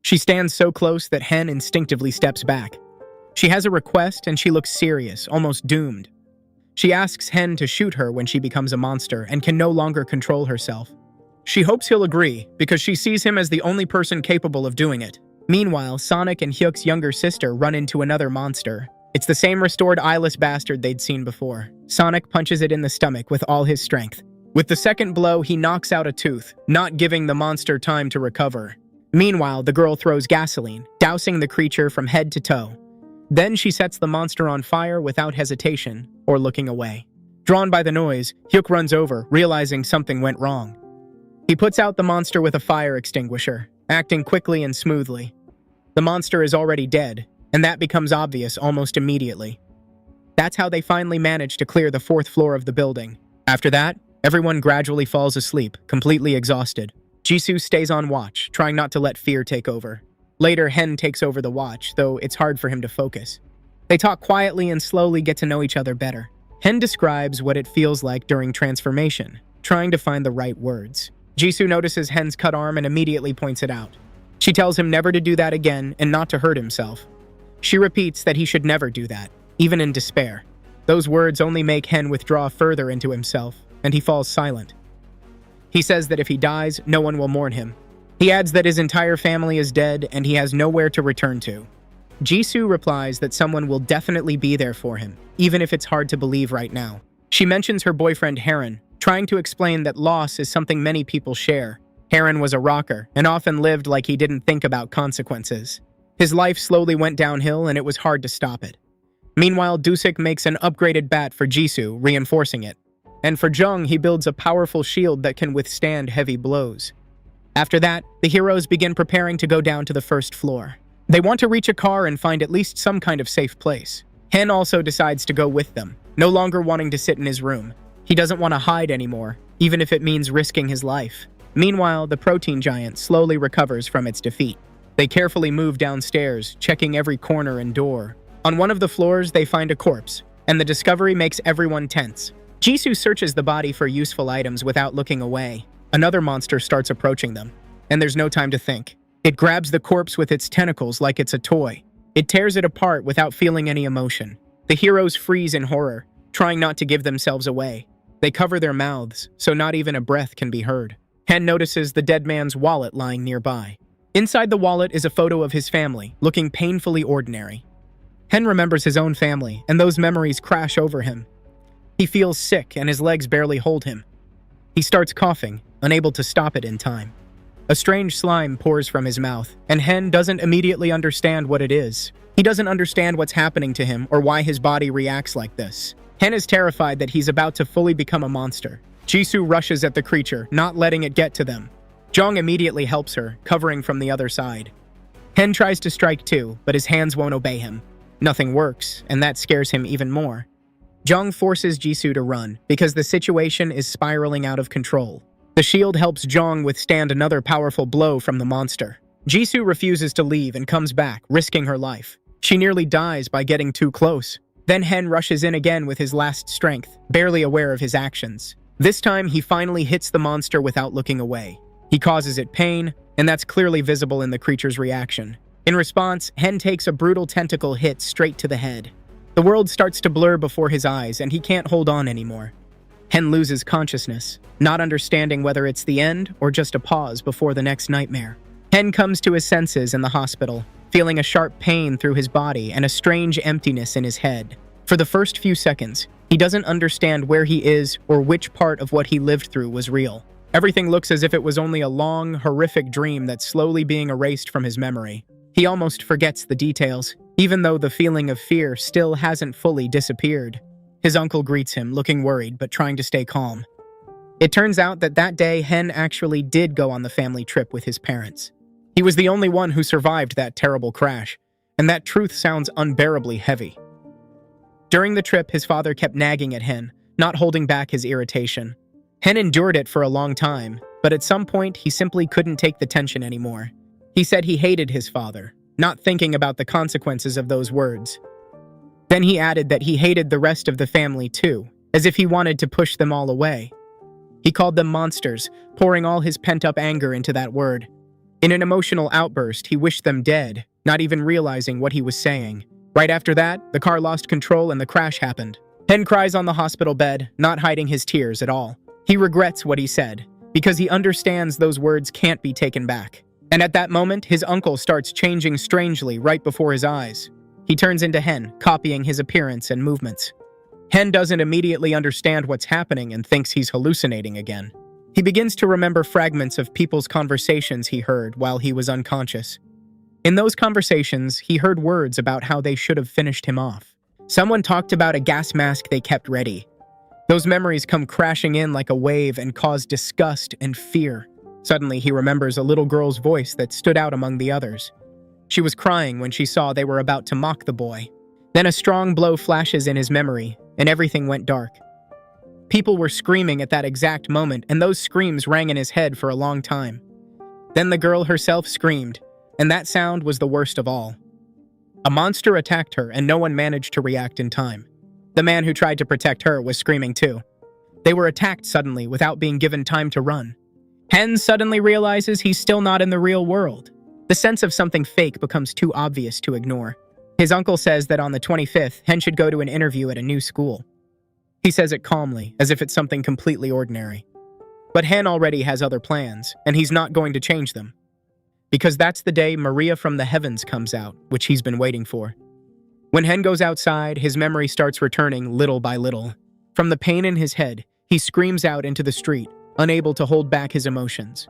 Speaker 1: She stands so close that Hen instinctively steps back. She has a request and she looks serious, almost doomed. She asks Hen to shoot her when she becomes a monster and can no longer control herself. She hopes he'll agree because she sees him as the only person capable of doing it. Meanwhile, Sonic and Hyuk's younger sister run into another monster. It's the same restored eyeless bastard they'd seen before. Sonic punches it in the stomach with all his strength. With the second blow, he knocks out a tooth, not giving the monster time to recover. Meanwhile, the girl throws gasoline, dousing the creature from head to toe. Then she sets the monster on fire without hesitation or looking away. Drawn by the noise, Hyuk runs over, realizing something went wrong. He puts out the monster with a fire extinguisher, acting quickly and smoothly. The monster is already dead, and that becomes obvious almost immediately. That's how they finally manage to clear the 4th floor of the building. After that, everyone gradually falls asleep, completely exhausted. Jisoo stays on watch, trying not to let fear take over. Later, Hen takes over the watch, though it's hard for him to focus. They talk quietly and slowly get to know each other better. Hen describes what it feels like during transformation, trying to find the right words. Jisoo notices Hen's cut arm and immediately points it out. She tells him never to do that again and not to hurt himself. She repeats that he should never do that, even in despair. Those words only make Hyun withdraw further into himself, and he falls silent. He says that if he dies, no one will mourn him. He adds that his entire family is dead and he has nowhere to return to. Jisoo replies that someone will definitely be there for him, even if it's hard to believe right now. She mentions her boyfriend Haran, trying to explain that loss is something many people share. Haran was a rocker and often lived like he didn't think about consequences. His life slowly went downhill and it was hard to stop it. Meanwhile, Dusik makes an upgraded bat for Jisoo, reinforcing it. And for Jung, he builds a powerful shield that can withstand heavy blows. After that, the heroes begin preparing to go down to the first floor. They want to reach a car and find at least some kind of safe place. Hyun also decides to go with them, no longer wanting to sit in his room. He doesn't want to hide anymore, even if it means risking his life. Meanwhile, the protein giant slowly recovers from its defeat. They carefully move downstairs, checking every corner and door. On one of the floors, they find a corpse, and the discovery makes everyone tense. Jisoo searches the body for useful items without looking away. Another monster starts approaching them, and there's no time to think. It grabs the corpse with its tentacles like it's a toy. It tears it apart without feeling any emotion. The heroes freeze in horror, trying not to give themselves away. They cover their mouths, so not even a breath can be heard. Hyun notices the dead man's wallet lying nearby. Inside the wallet is a photo of his family, looking painfully ordinary. Hyun remembers his own family, and those memories crash over him. He feels sick, and his legs barely hold him. He starts coughing, unable to stop it in time. A strange slime pours from his mouth, and Hyun doesn't immediately understand what it is. He doesn't understand what's happening to him or why his body reacts like this. Hyun is terrified that he's about to fully become a monster. Jisoo rushes at the creature, not letting it get to them. Jung immediately helps her, covering from the other side. Hyun tries to strike too, but his hands won't obey him. Nothing works, and that scares him even more. Jung forces Jisoo to run, because the situation is spiraling out of control. The shield helps Jung withstand another powerful blow from the monster. Jisoo refuses to leave and comes back, risking her life. She nearly dies by getting too close. Then Hyun rushes in again with his last strength, barely aware of his actions. This time, he finally hits the monster without looking away. He causes it pain, and that's clearly visible in the creature's reaction. In response, Hyun takes a brutal tentacle hit straight to the head. The world starts to blur before his eyes, and he can't hold on anymore. Hyun loses consciousness, not understanding whether it's the end or just a pause before the next nightmare. Hyun comes to his senses in the hospital, feeling a sharp pain through his body and a strange emptiness in his head. For the first few seconds, he doesn't understand where he is or which part of what he lived through was real. Everything looks as if it was only a long, horrific dream that's slowly being erased from his memory. He almost forgets the details, even though the feeling of fear still hasn't fully disappeared. His uncle greets him, looking worried but trying to stay calm. It turns out that day, Hyun actually did go on the family trip with his parents. He was the only one who survived that terrible crash, and that truth sounds unbearably heavy. During the trip, his father kept nagging at Hyun, not holding back his irritation. Hyun endured it for a long time, but at some point, he simply couldn't take the tension anymore. He said he hated his father, not thinking about the consequences of those words. Then he added that he hated the rest of the family too, as if he wanted to push them all away. He called them monsters, pouring all his pent-up anger into that word. In an emotional outburst, he wished them dead, not even realizing what he was saying. Right after that, the car lost control and the crash happened. Hyun cries on the hospital bed, not hiding his tears at all. He regrets what he said, because he understands those words can't be taken back. And at that moment, his uncle starts changing strangely right before his eyes. He turns into Hyun, copying his appearance and movements. Hyun doesn't immediately understand what's happening and thinks he's hallucinating again. He begins to remember fragments of people's conversations he heard while he was unconscious. In those conversations, he heard words about how they should have finished him off. Someone talked about a gas mask they kept ready. Those memories come crashing in like a wave and cause disgust and fear. Suddenly, he remembers a little girl's voice that stood out among the others. She was crying when she saw they were about to mock the boy. Then a strong blow flashes in his memory, and everything went dark. People were screaming at that exact moment, and those screams rang in his head for a long time. Then the girl herself screamed, and that sound was the worst of all. A monster attacked her, and no one managed to react in time. The man who tried to protect her was screaming too. They were attacked suddenly without being given time to run. Hyun suddenly realizes he's still not in the real world. The sense of something fake becomes too obvious to ignore. His uncle says that on the 25th, Hen should go to an interview at a new school. He says it calmly, as if it's something completely ordinary. But Hen already has other plans, and he's not going to change them. Because that's the day Maria from the heavens comes out, which he's been waiting for. When Hen goes outside, his memory starts returning little by little. From the pain in his head, he screams out into the street, unable to hold back his emotions.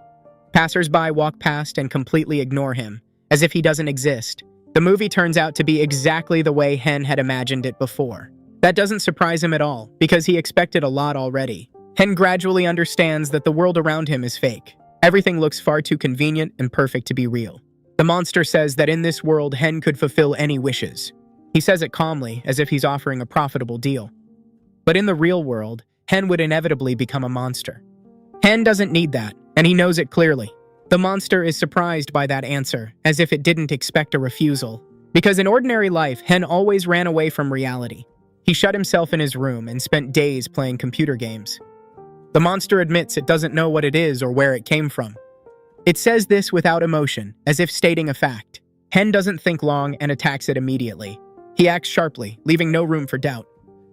Speaker 1: Passers-by walk past and completely ignore him, as if he doesn't exist. The movie turns out to be exactly the way Hen had imagined it before. That doesn't surprise him at all, because he expected a lot already. Hen gradually understands that the world around him is fake. Everything looks far too convenient and perfect to be real. The monster says that in this world, Hen could fulfill any wishes. He says it calmly, as if he's offering a profitable deal. But in the real world, Hen would inevitably become a monster. Hen doesn't need that, and he knows it clearly. The monster is surprised by that answer, as if it didn't expect a refusal. Because in ordinary life, Hen always ran away from reality. He shut himself in his room and spent days playing computer games. The monster admits it doesn't know what it is or where it came from. It says this without emotion, as if stating a fact. Hen doesn't think long and attacks it immediately. He acts sharply, leaving no room for doubt.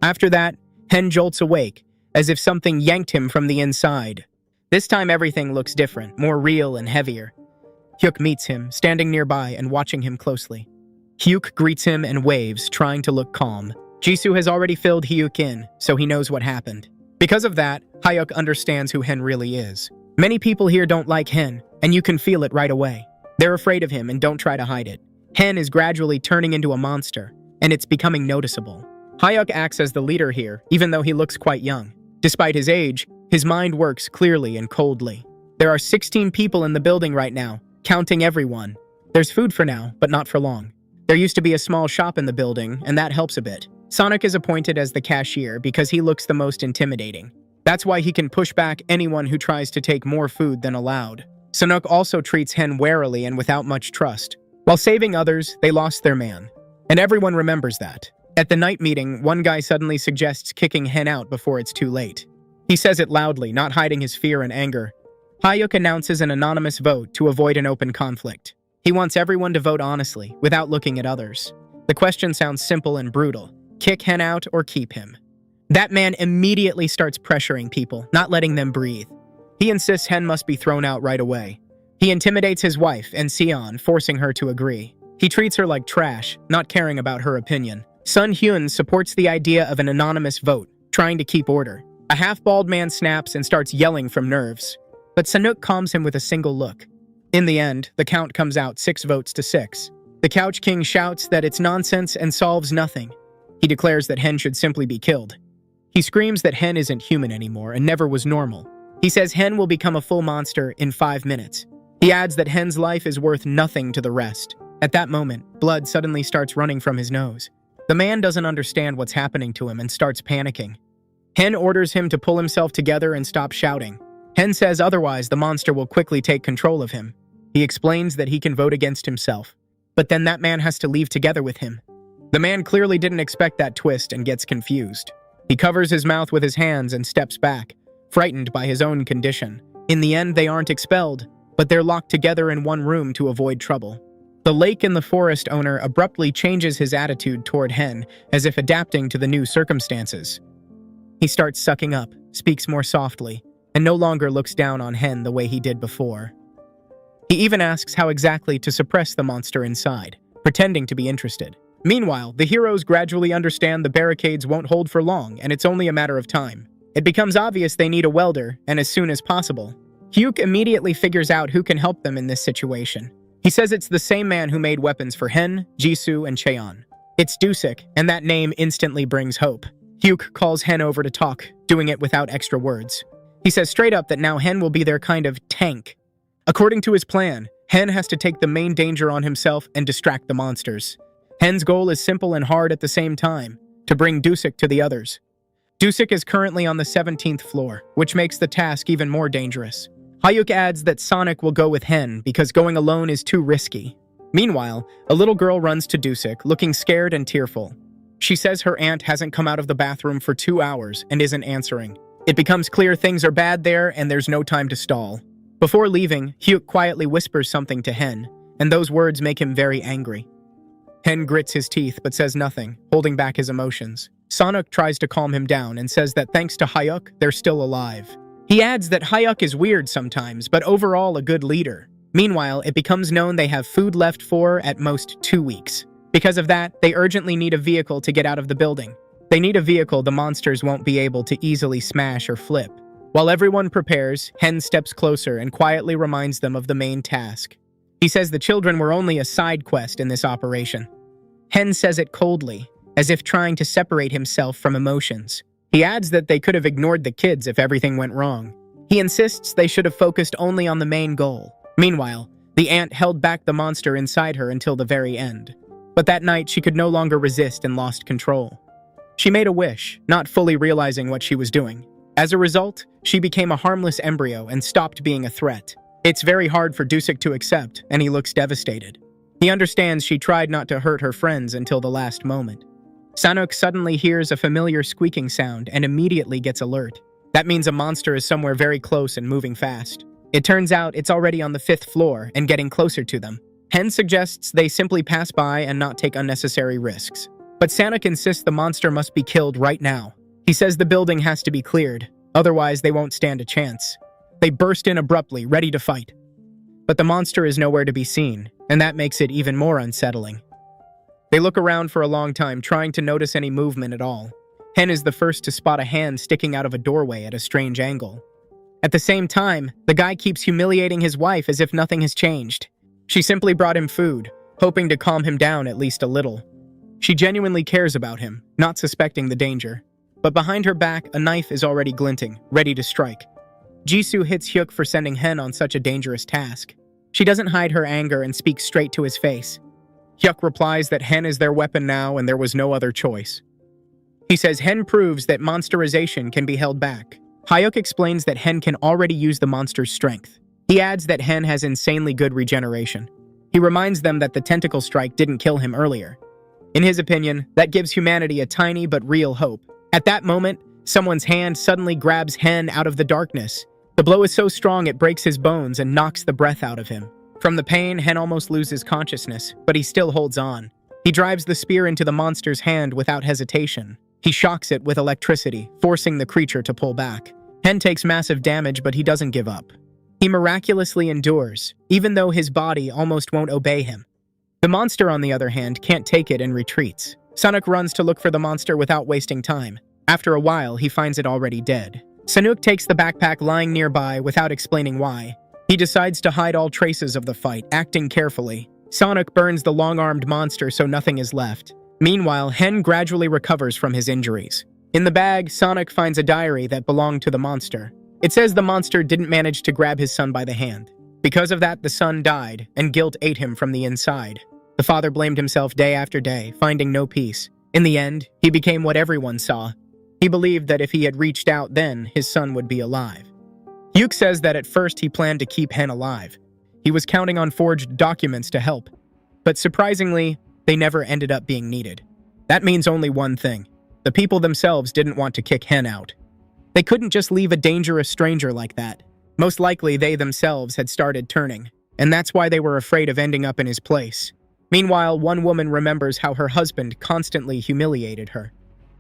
Speaker 1: After that, Hen jolts awake, as if something yanked him from the inside. This time everything looks different, more real and heavier. Hyuk meets him, standing nearby and watching him closely. Hyuk greets him and waves, trying to look calm. Jisoo has already filled Hyuk in, so he knows what happened. Because of that, Hyuk understands who Hen really is. Many people here don't like Hen, and you can feel it right away. They're afraid of him and don't try to hide it. Hen is gradually turning into a monster, and it's becoming noticeable. Hyuk acts as the leader here, even though he looks quite young. Despite his age, his mind works clearly and coldly. There are 16 people in the building right now, counting everyone. There's food for now, but not for long. There used to be a small shop in the building, and that helps a bit. Sonic is appointed as the cashier because he looks the most intimidating. That's why he can push back anyone who tries to take more food than allowed. Sanuk also treats Hen warily and without much trust. While saving others, they lost their man. And everyone remembers that. At the night meeting, one guy suddenly suggests kicking Hen out before it's too late. He says it loudly, not hiding his fear and anger. Hyuk announces an anonymous vote to avoid an open conflict. He wants everyone to vote honestly, without looking at others. The question sounds simple and brutal. Kick Hen out or keep him. That man immediately starts pressuring people, not letting them breathe. He insists Hen must be thrown out right away. He intimidates his wife and Seon, forcing her to agree. He treats her like trash, not caring about her opinion. Sun Hyun supports the idea of an anonymous vote, trying to keep order. A half-bald man snaps and starts yelling from nerves. But Sanuk calms him with a single look. In the end, the count comes out 6 votes to 6. The Couch King shouts that it's nonsense and solves nothing. He declares that Hen should simply be killed. He screams that Hen isn't human anymore and never was normal. He says Hen will become a full monster in 5 minutes. He adds that Hen's life is worth nothing to the rest. At that moment, blood suddenly starts running from his nose. The man doesn't understand what's happening to him and starts panicking. Hen orders him to pull himself together and stop shouting. Hen says otherwise the monster will quickly take control of him. He explains that he can vote against himself. But then that man has to leave together with him. The man clearly didn't expect that twist and gets confused. He covers his mouth with his hands and steps back, frightened by his own condition. In the end, they aren't expelled, but they're locked together in one room to avoid trouble. The lake and the forest owner abruptly changes his attitude toward Hen, as if adapting to the new circumstances. He starts sucking up, speaks more softly, and no longer looks down on Hen the way he did before. He even asks how exactly to suppress the monster inside, pretending to be interested. Meanwhile, the heroes gradually understand the barricades won't hold for long, and it's only a matter of time. It becomes obvious they need a welder, and as soon as possible. Hyuk immediately figures out who can help them in this situation. He says it's the same man who made weapons for Hen, Jisoo, and Cheon. It's Dusik, and that name instantly brings hope. Hyuk calls Hen over to talk, doing it without extra words. He says straight up that now Hen will be their kind of tank. According to his plan, Hen has to take the main danger on himself and distract the monsters. Hen's goal is simple and hard at the same time, to bring Dusik to the others. Dusik is currently on the 17th floor, which makes the task even more dangerous. Hyuk adds that Sonic will go with Hen because going alone is too risky. Meanwhile, a little girl runs to Dusik, looking scared and tearful. She says her aunt hasn't come out of the bathroom for 2 hours and isn't answering. It becomes clear things are bad there and there's no time to stall. Before leaving, Hyuk quietly whispers something to Hen, and those words make him very angry. Hen grits his teeth but says nothing, holding back his emotions. Sanuk tries to calm him down and says that thanks to Hyuk, they're still alive. He adds that Hyuk is weird sometimes, but overall a good leader. Meanwhile, it becomes known they have food left for, at most, 2 weeks. Because of that, they urgently need a vehicle to get out of the building. They need a vehicle the monsters won't be able to easily smash or flip. While everyone prepares, Hen steps closer and quietly reminds them of the main task. He says the children were only a side quest in this operation. Hen says it coldly, as if trying to separate himself from emotions. He adds that they could have ignored the kids if everything went wrong. He insists they should have focused only on the main goal. Meanwhile, the aunt held back the monster inside her until the very end. But that night, she could no longer resist and lost control. She made a wish, not fully realizing what she was doing. As a result, she became a harmless embryo and stopped being a threat. It's very hard for Dusik to accept, and he looks devastated. He understands she tried not to hurt her friends until the last moment. Sanuk suddenly hears a familiar squeaking sound and immediately gets alert. That means a monster is somewhere very close and moving fast. It turns out it's already on the 5th floor and getting closer to them. Hen suggests they simply pass by and not take unnecessary risks. But Sanuk insists the monster must be killed right now. He says the building has to be cleared, otherwise they won't stand a chance. They burst in abruptly, ready to fight. But the monster is nowhere to be seen, and that makes it even more unsettling. They look around for a long time, trying to notice any movement at all. Hen is the first to spot a hand sticking out of a doorway at a strange angle. At the same time, the guy keeps humiliating his wife as if nothing has changed. She simply brought him food, hoping to calm him down at least a little. She genuinely cares about him, not suspecting the danger. But behind her back, a knife is already glinting, ready to strike. Jisoo hits Hyuk for sending Hen on such a dangerous task. She doesn't hide her anger and speaks straight to his face. Hyuk replies that Hen is their weapon now and there was no other choice. He says Hen proves that monsterization can be held back. Hyuk explains that Hen can already use the monster's strength. He adds that Hen has insanely good regeneration. He reminds them that the tentacle strike didn't kill him earlier. In his opinion, that gives humanity a tiny but real hope. At that moment, someone's hand suddenly grabs Hen out of the darkness. The blow is so strong it breaks his bones and knocks the breath out of him. From the pain, Hen almost loses consciousness, but he still holds on. He drives the spear into the monster's hand without hesitation. He shocks it with electricity, forcing the creature to pull back. Hen takes massive damage, but he doesn't give up. He miraculously endures, even though his body almost won't obey him. The monster, on the other hand, can't take it and retreats. Sanuk runs to look for the monster without wasting time. After a while, he finds it already dead. Sanuk takes the backpack lying nearby without explaining why. He decides to hide all traces of the fight, acting carefully. Sanuk burns the long-armed monster so nothing is left. Meanwhile, Hen gradually recovers from his injuries. In the bag, Sanuk finds a diary that belonged to the monster. It says the monster didn't manage to grab his son by the hand. Because of that, the son died, and guilt ate him from the inside. The father blamed himself day after day, finding no peace. In the end, he became what everyone saw. He believed that if he had reached out then, his son would be alive. Hyuk says that at first he planned to keep Hen alive. He was counting on forged documents to help. But surprisingly, they never ended up being needed. That means only one thing. The people themselves didn't want to kick Hen out. They couldn't just leave a dangerous stranger like that. Most likely, they themselves had started turning, and that's why they were afraid of ending up in his place. Meanwhile, one woman remembers how her husband constantly humiliated her.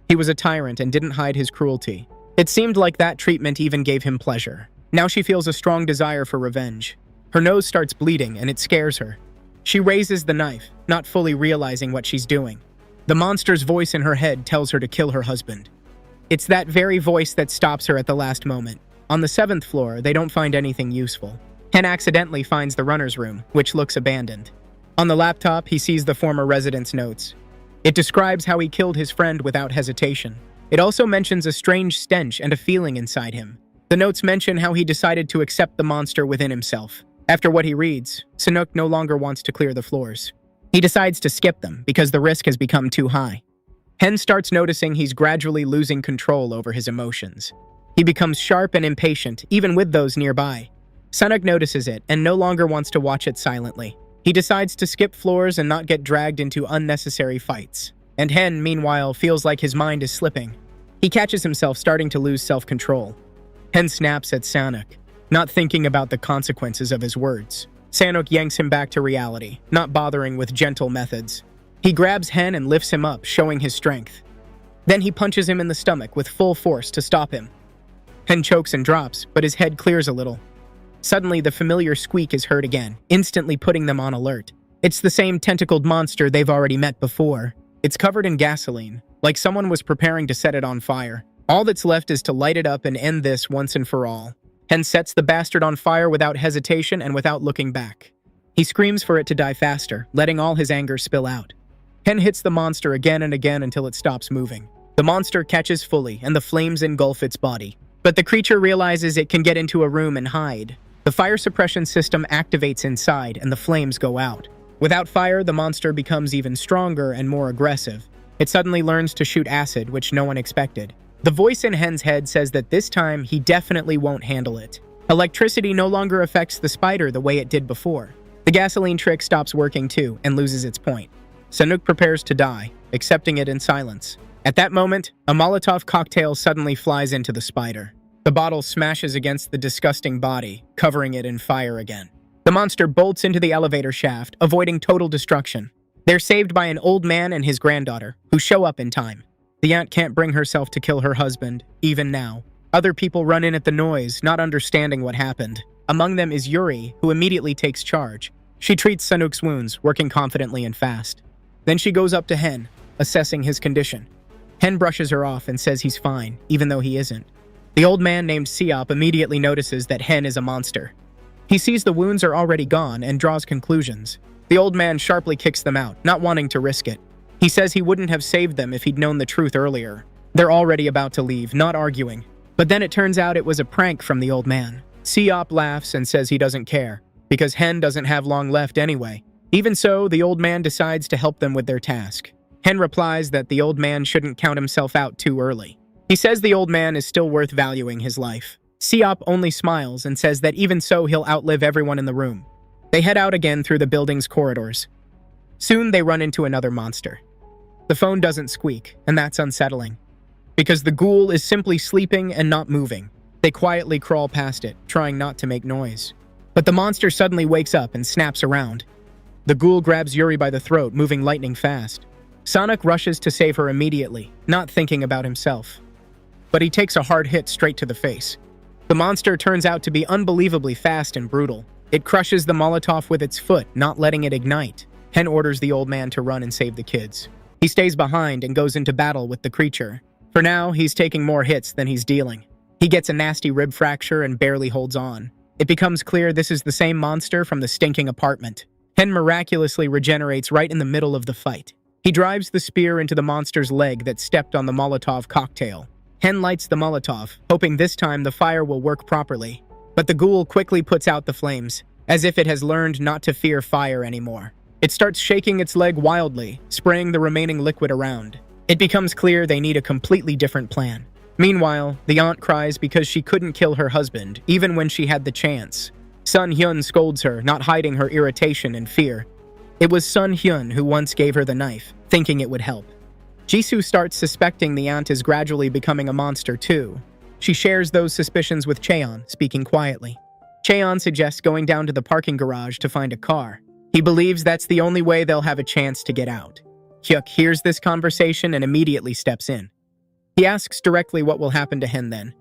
Speaker 1: He was a tyrant and didn't hide his cruelty. It seemed like that treatment even gave him pleasure. Now she feels a strong desire for revenge. Her nose starts bleeding and it scares her. She raises the knife, not fully realizing what she's doing. The monster's voice in her head tells her to kill her husband. It's that very voice that stops her at the last moment. On the 7th floor, they don't find anything useful. Hen accidentally finds the runner's room, which looks abandoned. On the laptop, he sees the former resident's notes. It describes how he killed his friend without hesitation. It also mentions a strange stench and a feeling inside him. The notes mention how he decided to accept the monster within himself. After what he reads, Sanuk no longer wants to clear the floors. He decides to skip them because the risk has become too high. Hen starts noticing he's gradually losing control over his emotions. He becomes sharp and impatient, even with those nearby. Sanuk notices it and no longer wants to watch it silently. He decides to skip floors and not get dragged into unnecessary fights. And Hen, meanwhile, feels like his mind is slipping. He catches himself starting to lose self-control. Hen snaps at Sanuk, not thinking about the consequences of his words. Sanok yanks him back to reality, not bothering with gentle methods. He grabs Hen and lifts him up, showing his strength. Then he punches him in the stomach with full force to stop him. Hen chokes and drops, but his head clears a little. Suddenly, the familiar squeak is heard again, instantly putting them on alert. It's the same tentacled monster they've already met before. It's covered in gasoline, like someone was preparing to set it on fire. All that's left is to light it up and end this once and for all. Hen sets the bastard on fire without hesitation and without looking back. He screams for it to die faster, letting all his anger spill out. Hen hits the monster again and again until it stops moving. The monster catches fully, and the flames engulf its body. But the creature realizes it can get into a room and hide. The fire suppression system activates inside, and the flames go out. Without fire, the monster becomes even stronger and more aggressive. It suddenly learns to shoot acid, which no one expected. The voice in Hen's head says that this time he definitely won't handle it. Electricity no longer affects the spider the way it did before. The gasoline trick stops working too and loses its point. Sanok prepares to die, accepting it in silence. At that moment, a Molotov cocktail suddenly flies into the spider. The bottle smashes against the disgusting body, covering it in fire again. The monster bolts into the elevator shaft, avoiding total destruction. They're saved by an old man and his granddaughter, who show up in time. The aunt can't bring herself to kill her husband, even now. Other people run in at the noise, not understanding what happened. Among them is Yuri, who immediately takes charge. She treats Sanok's wounds, working confidently and fast. Then she goes up to Hen, assessing his condition. Hen brushes her off and says he's fine, even though he isn't. The old man named Siop immediately notices that Hen is a monster. He sees the wounds are already gone and draws conclusions. The old man sharply kicks them out, not wanting to risk it. He says he wouldn't have saved them if he'd known the truth earlier. They're already about to leave, not arguing. But then it turns out it was a prank from the old man. Siop laughs and says he doesn't care, because Hen doesn't have long left anyway. Even so, the old man decides to help them with their task. Hen replies that the old man shouldn't count himself out too early. He says the old man is still worth valuing his life. Siop only smiles and says that even so he'll outlive everyone in the room. They head out again through the building's corridors. Soon they run into another monster. The phone doesn't squeak, and that's unsettling. Because the ghoul is simply sleeping and not moving. They quietly crawl past it, trying not to make noise. But the monster suddenly wakes up and snaps around. The ghoul grabs Yuri by the throat, moving lightning fast. Sanok rushes to save her immediately, not thinking about himself. But he takes a hard hit straight to the face. The monster turns out to be unbelievably fast and brutal. It crushes the Molotov with its foot, not letting it ignite. Hen orders the old man to run and save the kids. He stays behind and goes into battle with the creature. For now, he's taking more hits than he's dealing. He gets a nasty rib fracture and barely holds on. It becomes clear this is the same monster from the stinking apartment. Hen miraculously regenerates right in the middle of the fight. He drives the spear into the monster's leg that stepped on the Molotov cocktail. Hen lights the Molotov, hoping this time the fire will work properly. But the ghoul quickly puts out the flames, as if it has learned not to fear fire anymore. It starts shaking its leg wildly, spraying the remaining liquid around. It becomes clear they need a completely different plan. Meanwhile, the aunt cries because she couldn't kill her husband, even when she had the chance. Son Hyun scolds her, not hiding her irritation and fear. It was Son Hyun who once gave her the knife, thinking it would help. Jisoo starts suspecting the aunt is gradually becoming a monster too. She shares those suspicions with Cheon, speaking quietly. Cheon suggests going down to the parking garage to find a car. He believes that's the only way they'll have a chance to get out. Hyuk hears this conversation and immediately steps in. He asks directly what will happen to Hen then.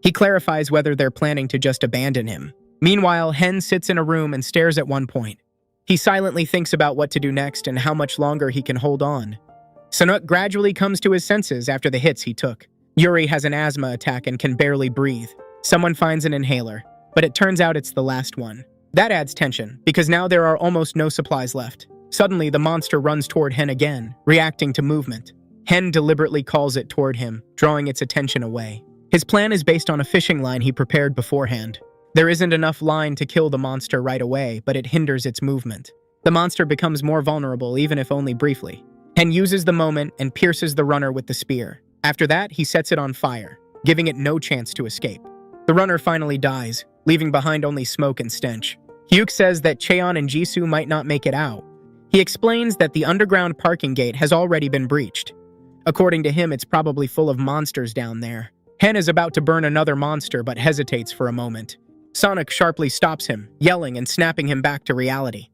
Speaker 1: He clarifies whether they're planning to just abandon him. Meanwhile, Hen sits in a room and stares at one point. He silently thinks about what to do next and how much longer he can hold on. Sanok gradually comes to his senses after the hits he took. Yuri has an asthma attack and can barely breathe. Someone finds an inhaler, but it turns out it's the last one. That adds tension, because now there are almost no supplies left. Suddenly, the monster runs toward Hen again, reacting to movement. Hen deliberately calls it toward him, drawing its attention away. His plan is based on a fishing line he prepared beforehand. There isn't enough line to kill the monster right away, but it hinders its movement. The monster becomes more vulnerable, even if only briefly. Hen uses the moment and pierces the runner with the spear. After that, he sets it on fire, giving it no chance to escape. The runner finally dies, leaving behind only smoke and stench. Hyuk says that Cheon and Jisoo might not make it out. He explains that the underground parking gate has already been breached. According to him, it's probably full of monsters down there. Hen is about to burn another monster but hesitates for a moment. Sonic sharply stops him, yelling and snapping him back to reality.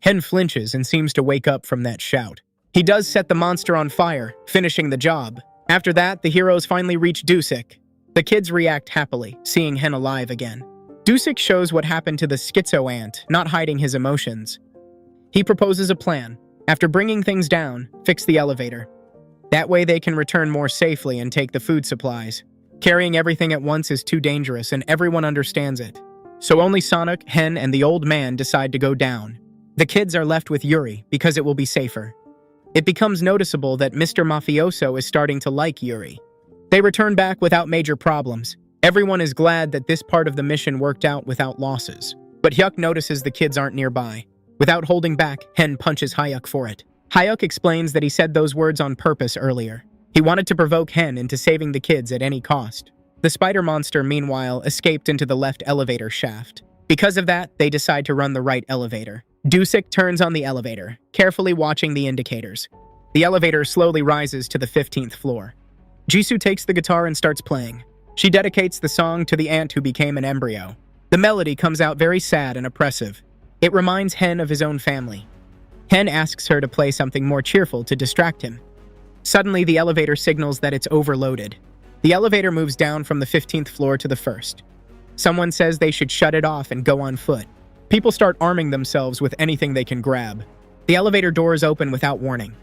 Speaker 1: Hen flinches and seems to wake up from that shout. He does set the monster on fire, finishing the job. After that, the heroes finally reach Dusik. The kids react happily, seeing Hen alive again. Dusik shows what happened to the schizo ant, not hiding his emotions. He proposes a plan. After bringing things down, fix the elevator. That way they can return more safely and take the food supplies. Carrying everything at once is too dangerous and everyone understands it. So only Sonic, Hen, and the old man decide to go down. The kids are left with Yuri because it will be safer. It becomes noticeable that Mr. Mafioso is starting to like Yuri. They return back without major problems. Everyone is glad that this part of the mission worked out without losses. But Hyuk notices the kids aren't nearby. Without holding back, Hen punches Hyuk for it. Hyuk explains that he said those words on purpose earlier. He wanted to provoke Hen into saving the kids at any cost. The spider monster, meanwhile, escaped into the left elevator shaft. Because of that, they decide to run the right elevator. Dusik turns on the elevator, carefully watching the indicators. The elevator slowly rises to the 15th floor. Jisoo takes the guitar and starts playing. She dedicates the song to the ant who became an embryo. The melody comes out very sad and oppressive. It reminds Hen of his own family. Hen asks her to play something more cheerful to distract him. Suddenly, the elevator signals that it's overloaded. The elevator moves down from the 15th floor to the 1st. Someone says they should shut it off and go on foot. People start arming themselves with anything they can grab. The elevator doors open without warning.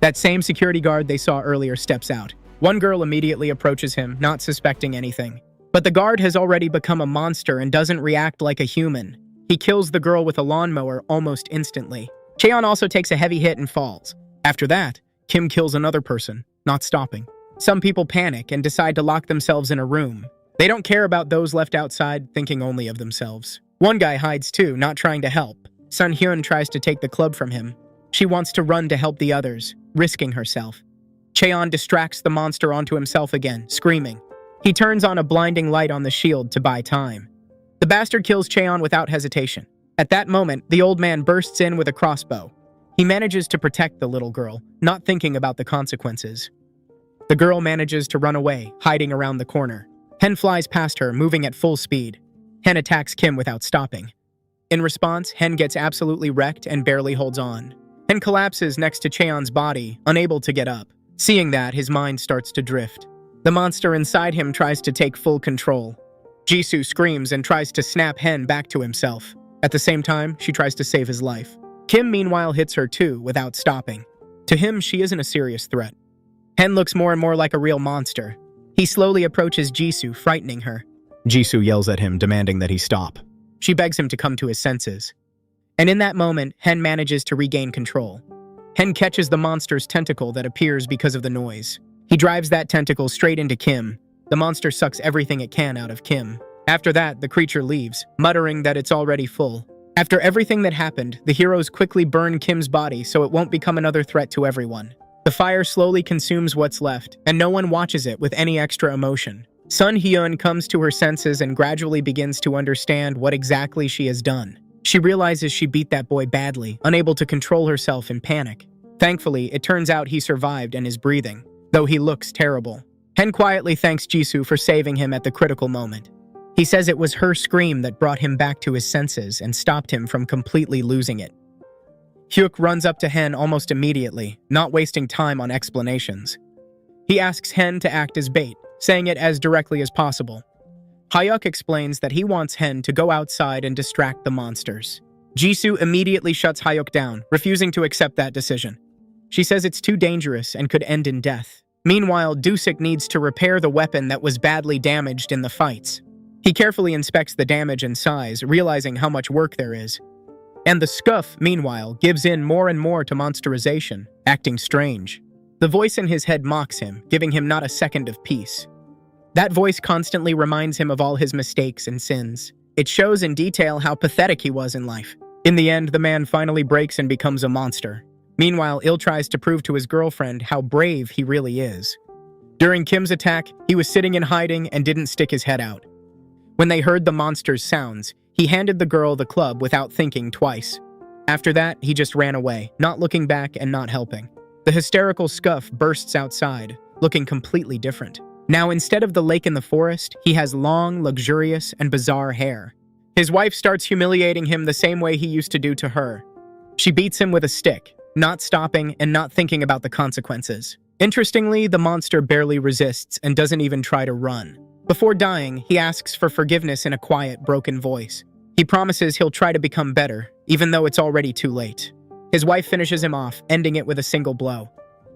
Speaker 1: That same security guard they saw earlier steps out. One girl immediately approaches him, not suspecting anything. But the guard has already become a monster and doesn't react like a human. He kills the girl with a lawnmower almost instantly. Cheon also takes a heavy hit and falls. After that, Kim kills another person, not stopping. Some people panic and decide to lock themselves in a room. They don't care about those left outside, thinking only of themselves. One guy hides too, not trying to help. Sun Hyun tries to take the club from him. She wants to run to help the others, risking herself. Cheon distracts the monster onto himself again, screaming. He turns on a blinding light on the shield to buy time. The bastard kills Cheon without hesitation. At that moment, the old man bursts in with a crossbow. He manages to protect the little girl, not thinking about the consequences. The girl manages to run away, hiding around the corner. Hen flies past her, moving at full speed. Hen attacks Kim without stopping. In response, Hen gets absolutely wrecked and barely holds on. Hen collapses next to Cheon's body, unable to get up. Seeing that, his mind starts to drift. The monster inside him tries to take full control. Jisoo screams and tries to snap Hen back to himself. At the same time, she tries to save his life. Kim meanwhile hits her too, without stopping. To him, she isn't a serious threat. Hen looks more and more like a real monster. He slowly approaches Jisoo, frightening her. Jisoo yells at him, demanding that he stop. She begs him to come to his senses. And in that moment, Hen manages to regain control. Hen catches the monster's tentacle that appears because of the noise. He drives that tentacle straight into Kim. The monster sucks everything it can out of Kim. After that, the creature leaves, muttering that it's already full. After everything that happened, the heroes quickly burn Kim's body so it won't become another threat to everyone. The fire slowly consumes what's left, and no one watches it with any extra emotion. Sun Hyun comes to her senses and gradually begins to understand what exactly she has done. She realizes she beat that boy badly, unable to control herself in panic. Thankfully, it turns out he survived and is breathing, though he looks terrible. Hen quietly thanks Jisoo for saving him at the critical moment. He says it was her scream that brought him back to his senses and stopped him from completely losing it. Hyuk runs up to Hen almost immediately, not wasting time on explanations. He asks Hen to act as bait, saying it as directly as possible. Hyuk explains that he wants Hen to go outside and distract the monsters. Jisoo immediately shuts Hyuk down, refusing to accept that decision. She says it's too dangerous and could end in death. Meanwhile, Dusik needs to repair the weapon that was badly damaged in the fights. He carefully inspects the damage and size, realizing how much work there is. And the scuff, meanwhile, gives in more and more to monsterization, acting strange. The voice in his head mocks him, giving him not a second of peace. That voice constantly reminds him of all his mistakes and sins. It shows in detail how pathetic he was in life. In the end, the man finally breaks and becomes a monster. Meanwhile, Il tries to prove to his girlfriend how brave he really is. During Kim's attack, he was sitting in hiding and didn't stick his head out. When they heard the monster's sounds, he handed the girl the club without thinking twice. After that, he just ran away, not looking back and not helping. The hysterical scuff bursts outside, looking completely different. Now, instead of the lake in the forest, he has long, luxurious, and bizarre hair. His wife starts humiliating him the same way he used to do to her. She beats him with a stick, not stopping and not thinking about the consequences. Interestingly, the monster barely resists and doesn't even try to run. Before dying, he asks for forgiveness in a quiet, broken voice. He promises he'll try to become better, even though it's already too late. His wife finishes him off, ending it with a single blow.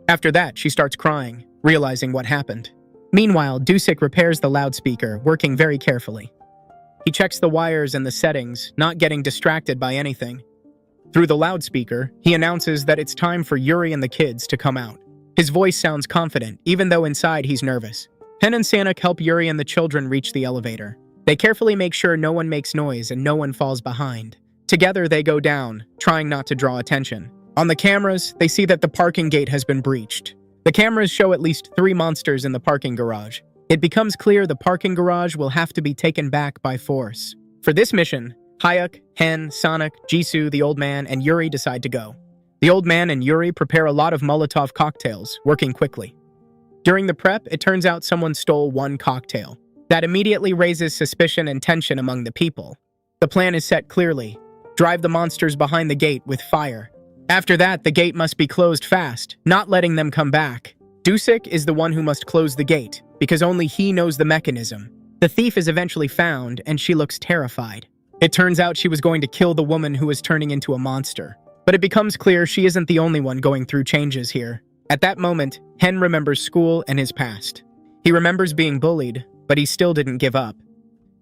Speaker 1: After that, she starts crying, realizing what happened. Meanwhile, Dusik repairs the loudspeaker, working very carefully. He checks the wires and the settings, not getting distracted by anything. Through the loudspeaker, he announces that it's time for Yuri and the kids to come out. His voice sounds confident, even though inside he's nervous. Hen and Sanuk help Yuri and the children reach the elevator. They carefully make sure no one makes noise and no one falls behind. Together, they go down, trying not to draw attention. On the cameras, they see that the parking gate has been breached. The cameras show at least 3 monsters in the parking garage. It becomes clear the parking garage will have to be taken back by force. For this mission, Hyuk, Hen, Sanuk, Jisoo, the old man, and Yuri decide to go. The old man and Yuri prepare a lot of Molotov cocktails, working quickly. During the prep, it turns out someone stole 1 cocktail. That immediately raises suspicion and tension among the people. The plan is set clearly. Drive the monsters behind the gate with fire. After that, the gate must be closed fast, not letting them come back. Dusik is the one who must close the gate, because only he knows the mechanism. The thief is eventually found, and she looks terrified. It turns out she was going to kill the woman who was turning into a monster. But it becomes clear she isn't the only one going through changes here. At that moment, Hen remembers school and his past. He remembers being bullied, but he still didn't give up.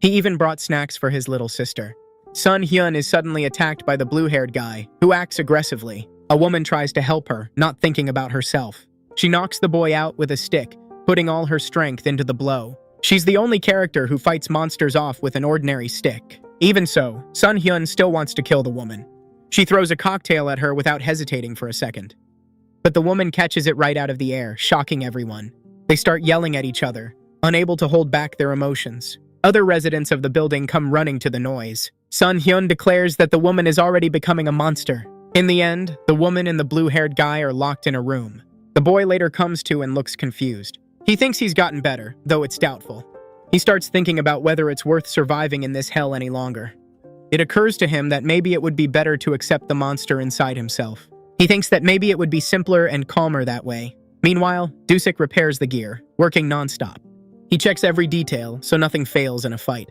Speaker 1: He even brought snacks for his little sister. Son Hyun is suddenly attacked by the blue-haired guy, who acts aggressively. A woman tries to help her, not thinking about herself. She knocks the boy out with a stick, putting all her strength into the blow. She's the only character who fights monsters off with an ordinary stick. Even so, Son Hyun still wants to kill the woman. She throws a cocktail at her without hesitating for a second. But the woman catches it right out of the air, shocking everyone. They start yelling at each other, unable to hold back their emotions. Other residents of the building come running to the noise. Son Hyun declares that the woman is already becoming a monster. In the end, the woman and the blue-haired guy are locked in a room. The boy later comes to and looks confused. He thinks he's gotten better, though it's doubtful. He starts thinking about whether it's worth surviving in this hell any longer. It occurs to him that maybe it would be better to accept the monster inside himself. He thinks that maybe it would be simpler and calmer that way. Meanwhile, Dusik repairs the gear, working non-stop. He checks every detail, so nothing fails in a fight.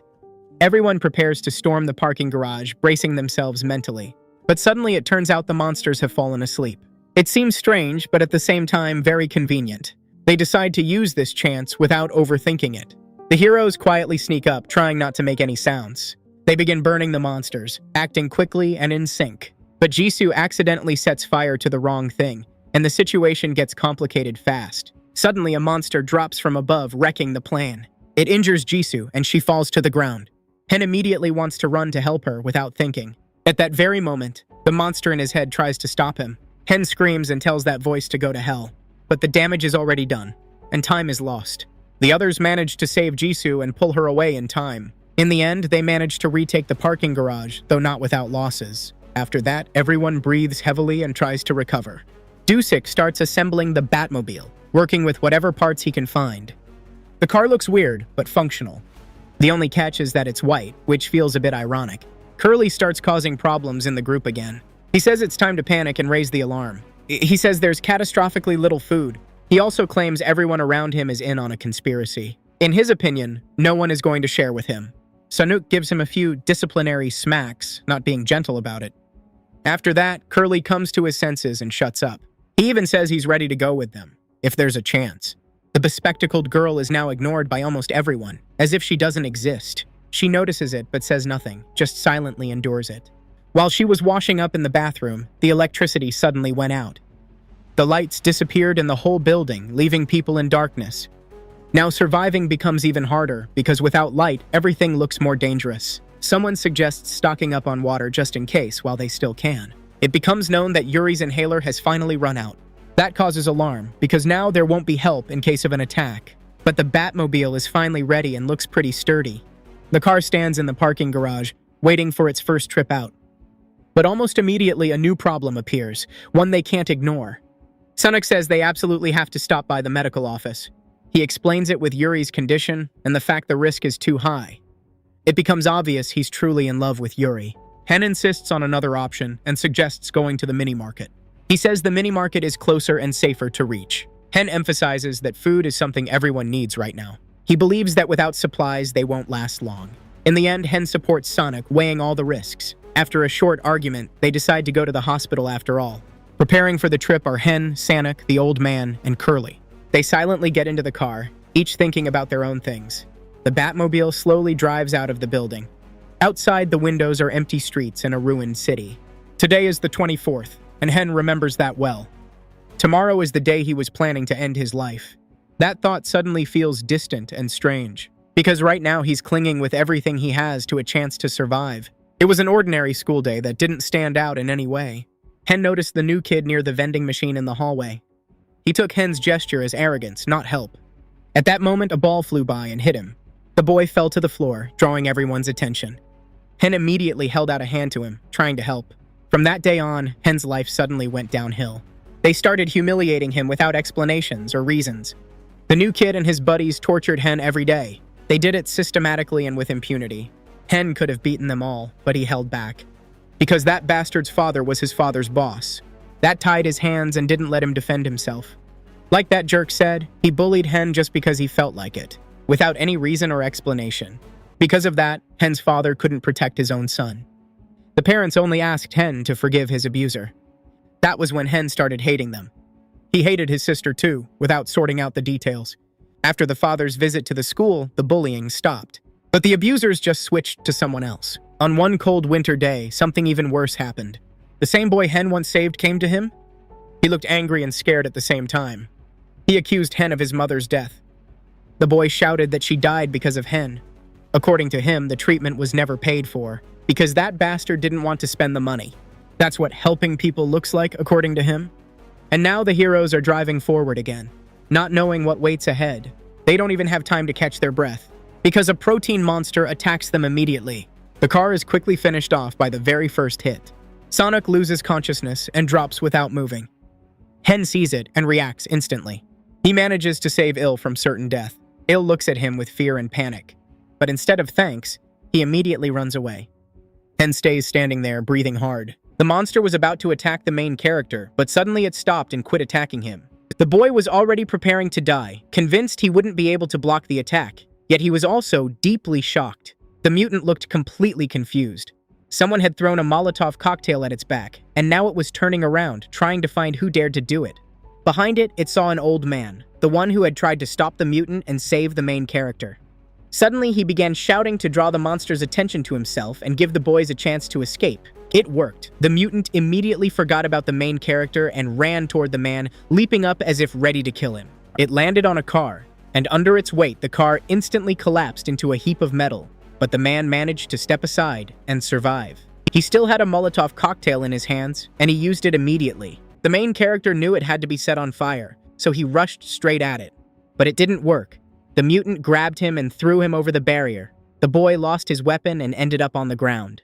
Speaker 1: Everyone prepares to storm the parking garage, bracing themselves mentally. But suddenly it turns out the monsters have fallen asleep. It seems strange, but at the same time very convenient. They decide to use this chance without overthinking it. The heroes quietly sneak up, trying not to make any sounds. They begin burning the monsters, acting quickly and in sync. But Jisoo accidentally sets fire to the wrong thing, and the situation gets complicated fast. Suddenly, a monster drops from above, wrecking the plan. It injures Jisoo, and she falls to the ground. Hen immediately wants to run to help her without thinking. At that very moment, the monster in his head tries to stop him. Hen screams and tells that voice to go to hell. But the damage is already done, and time is lost. The others manage to save Jisoo and pull her away in time. In the end, they manage to retake the parking garage, though not without losses. After that, everyone breathes heavily and tries to recover. Dusik starts assembling the Batmobile, working with whatever parts he can find. The car looks weird, but functional. The only catch is that it's white, which feels a bit ironic. Curly starts causing problems in the group again. He says it's time to panic and raise the alarm. He says there's catastrophically little food. He also claims everyone around him is in on a conspiracy. In his opinion, no one is going to share with him. Sanuk gives him a few disciplinary smacks, not being gentle about it. After that, Curly comes to his senses and shuts up. He even says he's ready to go with them, if there's a chance. The bespectacled girl is now ignored by almost everyone, as if she doesn't exist. She notices it but says nothing, just silently endures it. While she was washing up in the bathroom, the electricity suddenly went out. The lights disappeared in the whole building, leaving people in darkness. Now surviving becomes even harder, because without light, everything looks more dangerous. Someone suggests stocking up on water just in case while they still can. It becomes known that Yuri's inhaler has finally run out. That causes alarm, because now there won't be help in case of an attack. But the Batmobile is finally ready and looks pretty sturdy. The car stands in the parking garage, waiting for its first trip out. But almost immediately a new problem appears, one they can't ignore. Sanuk says they absolutely have to stop by the medical office. He explains it with Yuri's condition and the fact the risk is too high. It becomes obvious he's truly in love with Yuri. Hen insists on another option and suggests going to the mini-market. He says the mini-market is closer and safer to reach. Hen emphasizes that food is something everyone needs right now. He believes that without supplies, they won't last long. In the end, Hen supports Sonic, weighing all the risks. After a short argument, they decide to go to the hospital after all. Preparing for the trip are Hen, Sonic, the old man, and Curly. They silently get into the car, each thinking about their own things. The Batmobile slowly drives out of the building. Outside, the windows are empty streets in a ruined city. Today is the 24th, and Hen remembers that well. Tomorrow is the day he was planning to end his life. That thought suddenly feels distant and strange, because right now he's clinging with everything he has to a chance to survive. It was an ordinary school day that didn't stand out in any way. Hen noticed the new kid near the vending machine in the hallway. He took Hen's gesture as arrogance, not help. At that moment, a ball flew by and hit him. The boy fell to the floor, drawing everyone's attention. Hen immediately held out a hand to him, trying to help. From that day on, Hen's life suddenly went downhill. They started humiliating him without explanations or reasons. The new kid and his buddies tortured Hen every day. They did it systematically and with impunity. Hen could have beaten them all, but he held back. Because that bastard's father was his father's boss. That tied his hands and didn't let him defend himself. Like that jerk said, he bullied Hen just because he felt like it, without any reason or explanation. Because of that, Hen's father couldn't protect his own son. The parents only asked Hen to forgive his abuser. That was when Hen started hating them. He hated his sister too, without sorting out the details. After the father's visit to the school, the bullying stopped. But the abusers just switched to someone else. On one cold winter day, something even worse happened. The same boy Hen once saved came to him. He looked angry and scared at the same time. He accused Hen of his mother's death. The boy shouted that she died because of Hen. According to him, the treatment was never paid for, because that bastard didn't want to spend the money. That's what helping people looks like, according to him. And now the heroes are driving forward again, not knowing what waits ahead. They don't even have time to catch their breath, because a protein monster attacks them immediately. The car is quickly finished off by the very first hit. Sonic loses consciousness and drops without moving. Hen sees it and reacts instantly. He manages to save Il from certain death. Il looks at him with fear and panic. But instead of thanks, he immediately runs away. Hen stays standing there, breathing hard. The monster was about to attack the main character, but suddenly it stopped and quit attacking him. The boy was already preparing to die, convinced he wouldn't be able to block the attack, yet he was also deeply shocked. The mutant looked completely confused. Someone had thrown a Molotov cocktail at its back, and now it was turning around, trying to find who dared to do it. Behind it, it saw an old man, the one who had tried to stop the mutant and save the main character. Suddenly, he began shouting to draw the monster's attention to himself and give the boys a chance to escape. It worked. The mutant immediately forgot about the main character and ran toward the man, leaping up as if ready to kill him. It landed on a car, and under its weight, the car instantly collapsed into a heap of metal. But the man managed to step aside and survive. He still had a Molotov cocktail in his hands, and he used it immediately. The main character knew it had to be set on fire, so he rushed straight at it. But it didn't work. The mutant grabbed him and threw him over the barrier. The boy lost his weapon and ended up on the ground.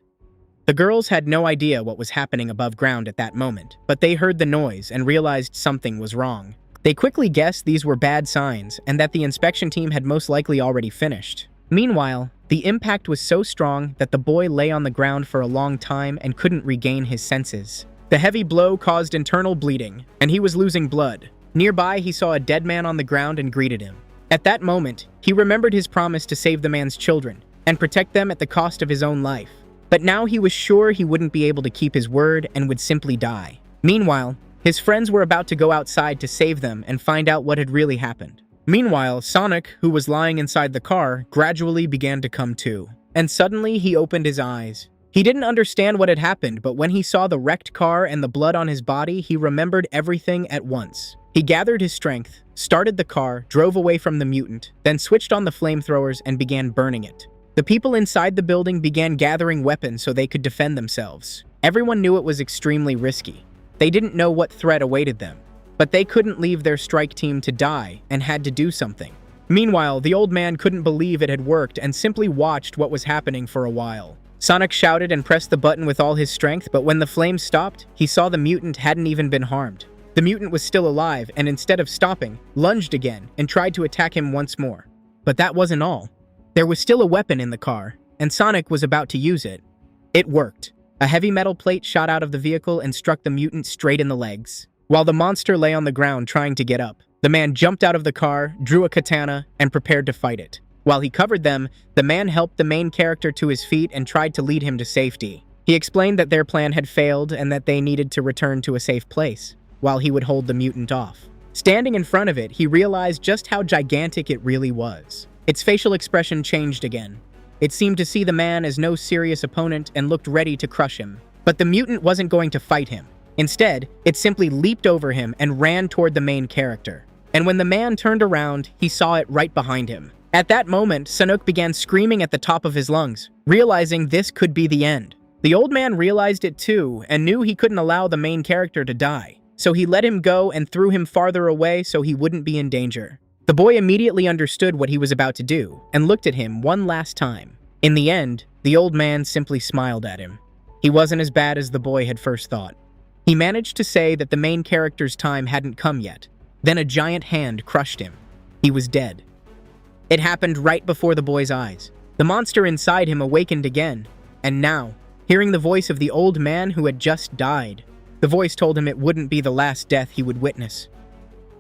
Speaker 1: The girls had no idea what was happening above ground at that moment, but they heard the noise and realized something was wrong. They quickly guessed these were bad signs and that the inspection team had most likely already finished. Meanwhile, the impact was so strong that the boy lay on the ground for a long time and couldn't regain his senses. The heavy blow caused internal bleeding, and he was losing blood. Nearby, he saw a dead man on the ground and greeted him. At that moment, he remembered his promise to save the man's children and protect them at the cost of his own life. But now he was sure he wouldn't be able to keep his word and would simply die. Meanwhile, his friends were about to go outside to save them and find out what had really happened. Meanwhile, Sonic, who was lying inside the car, gradually began to come to. And suddenly, he opened his eyes. He didn't understand what had happened, but when he saw the wrecked car and the blood on his body, he remembered everything at once. He gathered his strength, started the car, drove away from the mutant, then switched on the flamethrowers and began burning it. The people inside the building began gathering weapons so they could defend themselves. Everyone knew it was extremely risky. They didn't know what threat awaited them, but they couldn't leave their strike team to die and had to do something. Meanwhile, the old man couldn't believe it had worked and simply watched what was happening for a while. Sonic shouted and pressed the button with all his strength, but when the flames stopped, he saw the mutant hadn't even been harmed. The mutant was still alive and instead of stopping, lunged again and tried to attack him once more. But that wasn't all. There was still a weapon in the car. and Sonic was about to use it. It worked. A heavy metal plate shot out of the vehicle and struck the mutant straight in the legs. While the monster lay on the ground trying to get up, the man jumped out of the car, drew a katana, and prepared to fight it. While he covered them, the man helped the main character to his feet and tried to lead him to safety. He explained that their plan had failed and that they needed to return to a safe place, while he would hold the mutant off. Standing in front of it, he realized just how gigantic it really was. Its facial expression changed again. It seemed to see the man as no serious opponent and looked ready to crush him. But the mutant wasn't going to fight him. Instead, it simply leaped over him and ran toward the main character. And when the man turned around, he saw it right behind him. At that moment, Sanuk began screaming at the top of his lungs, realizing this could be the end. The old man realized it too and knew he couldn't allow the main character to die. So he let him go and threw him farther away so he wouldn't be in danger. The boy immediately understood what he was about to do and looked at him one last time. In the end, the old man simply smiled at him. He wasn't as bad as the boy had first thought. He managed to say that the main character's time hadn't come yet. Then a giant hand crushed him. He was dead. It happened right before the boy's eyes. The monster inside him awakened again, and now, hearing the voice of the old man who had just died, the voice told him it wouldn't be the last death he would witness.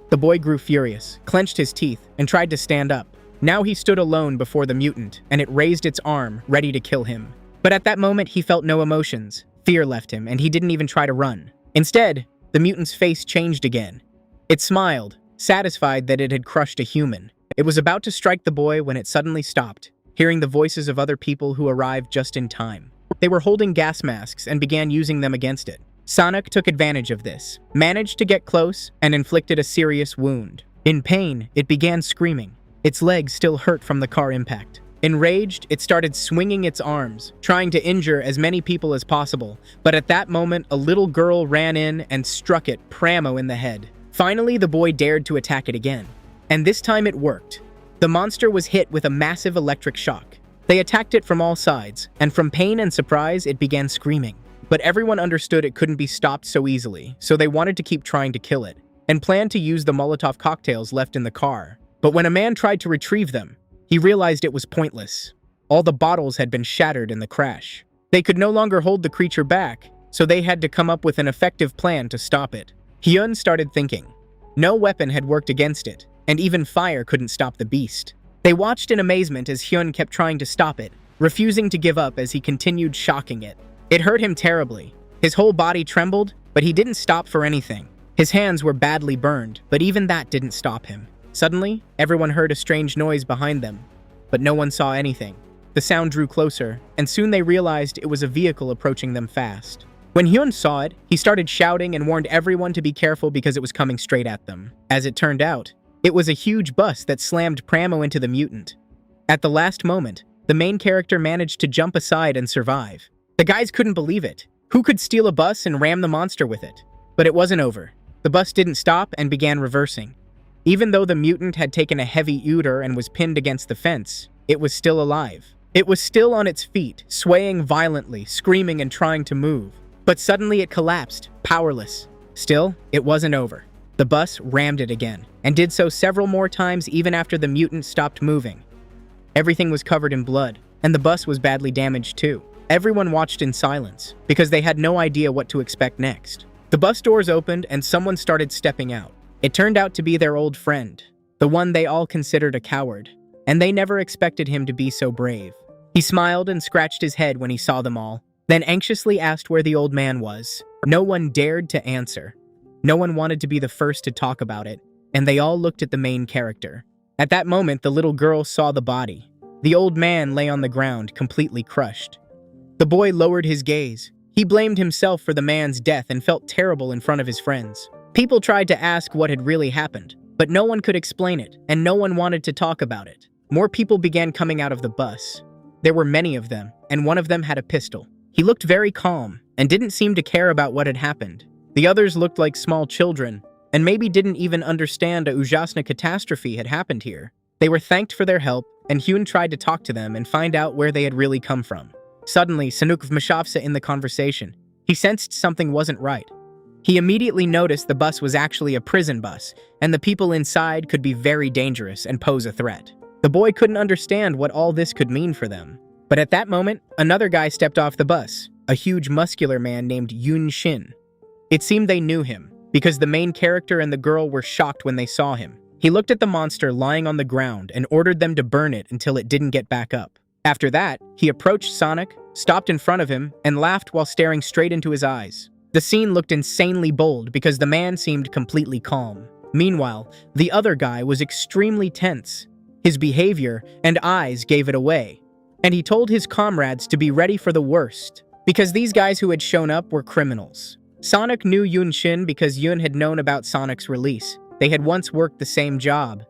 Speaker 1: The boy grew furious, clenched his teeth, and tried to stand up. Now he stood alone before the mutant, and it raised its arm, ready to kill him. But at that moment, he felt no emotions. Fear left him, and he didn't even try to run. Instead, the mutant's face changed again. It smiled, satisfied that it had crushed a human. It was about to strike the boy when it suddenly stopped, hearing the voices of other people who arrived just in time. They were holding gas masks and began using them against it. Sonic took advantage of this, managed to get close, and inflicted a serious wound. In pain, it began screaming. Its legs still hurt from the car impact. Enraged, it started swinging its arms, trying to injure as many people as possible. But at that moment, a little girl ran in and struck it pramo in the head. Finally, the boy dared to attack it again. And this time it worked. The monster was hit with a massive electric shock. They attacked it from all sides, and from pain and surprise, it began screaming. But everyone understood it couldn't be stopped so easily, so they wanted to keep trying to kill it, and planned to use the Molotov cocktails left in the car. But when a man tried to retrieve them, he realized it was pointless. All the bottles had been shattered in the crash. They could no longer hold the creature back, so they had to come up with an effective plan to stop it. Hyun started thinking. No weapon had worked against it, and even fire couldn't stop the beast. They watched in amazement as Hyun kept trying to stop it, refusing to give up as he continued shocking it. It hurt him terribly. His whole body trembled, but he didn't stop for anything. His hands were badly burned, but even that didn't stop him. Suddenly, everyone heard a strange noise behind them, but no one saw anything. The sound drew closer, and soon they realized it was a vehicle approaching them fast. When Hyun saw it, he started shouting and warned everyone to be careful because it was coming straight at them. As it turned out, it was a huge bus that slammed Pramo into the mutant. At the last moment, the main character managed to jump aside and survive. The guys couldn't believe it. Who could steal a bus and ram the monster with it? But it wasn't over. The bus didn't stop and began reversing. Even though the mutant had taken a heavy udder and was pinned against the fence, it was still alive. It was still on its feet, swaying violently, screaming and trying to move. But suddenly it collapsed, powerless. Still, it wasn't over. The bus rammed it again, and did so several more times even after the mutant stopped moving. Everything was covered in blood, and the bus was badly damaged too. Everyone watched in silence, because they had no idea what to expect next. The bus doors opened and someone started stepping out. It turned out to be their old friend, the one they all considered a coward, and they never expected him to be so brave. He smiled and scratched his head when he saw them all, then anxiously asked where the old man was. No one dared to answer. No one wanted to be the first to talk about it, and they all looked at the main character. At that moment, the little girl saw the body. The old man lay on the ground, completely crushed. The boy lowered his gaze. He blamed himself for the man's death and felt terrible in front of his friends. People tried to ask what had really happened, but no one could explain it, and no one wanted to talk about it. More people began coming out of the bus. There were many of them, and one of them had a pistol. He looked very calm, and didn't seem to care about what had happened. The others looked like small children, and maybe didn't even understand a ujasna catastrophe had happened here. They were thanked for their help, and Hyun tried to talk to them and find out where they had really come from. Suddenly, Sanuk vmashawся in the conversation. He sensed something wasn't right. He immediately noticed the bus was actually a prison bus, and the people inside could be very dangerous and pose a threat. The boy couldn't understand what all this could mean for them. But at that moment, another guy stepped off the bus, a huge muscular man named Hyun Cha. It seemed they knew him, because the main character and the girl were shocked when they saw him. He looked at the monster lying on the ground and ordered them to burn it until it didn't get back up. After that, he approached Sonic, stopped in front of him, and laughed while staring straight into his eyes. The scene looked insanely bold because the man seemed completely calm. Meanwhile, the other guy was extremely tense. His behavior and eyes gave it away. And he told his comrades to be ready for the worst, because these guys who had shown up were criminals. Sonic knew Hyun Cha because Hyun had known about Sonic's release. They had once worked the same job.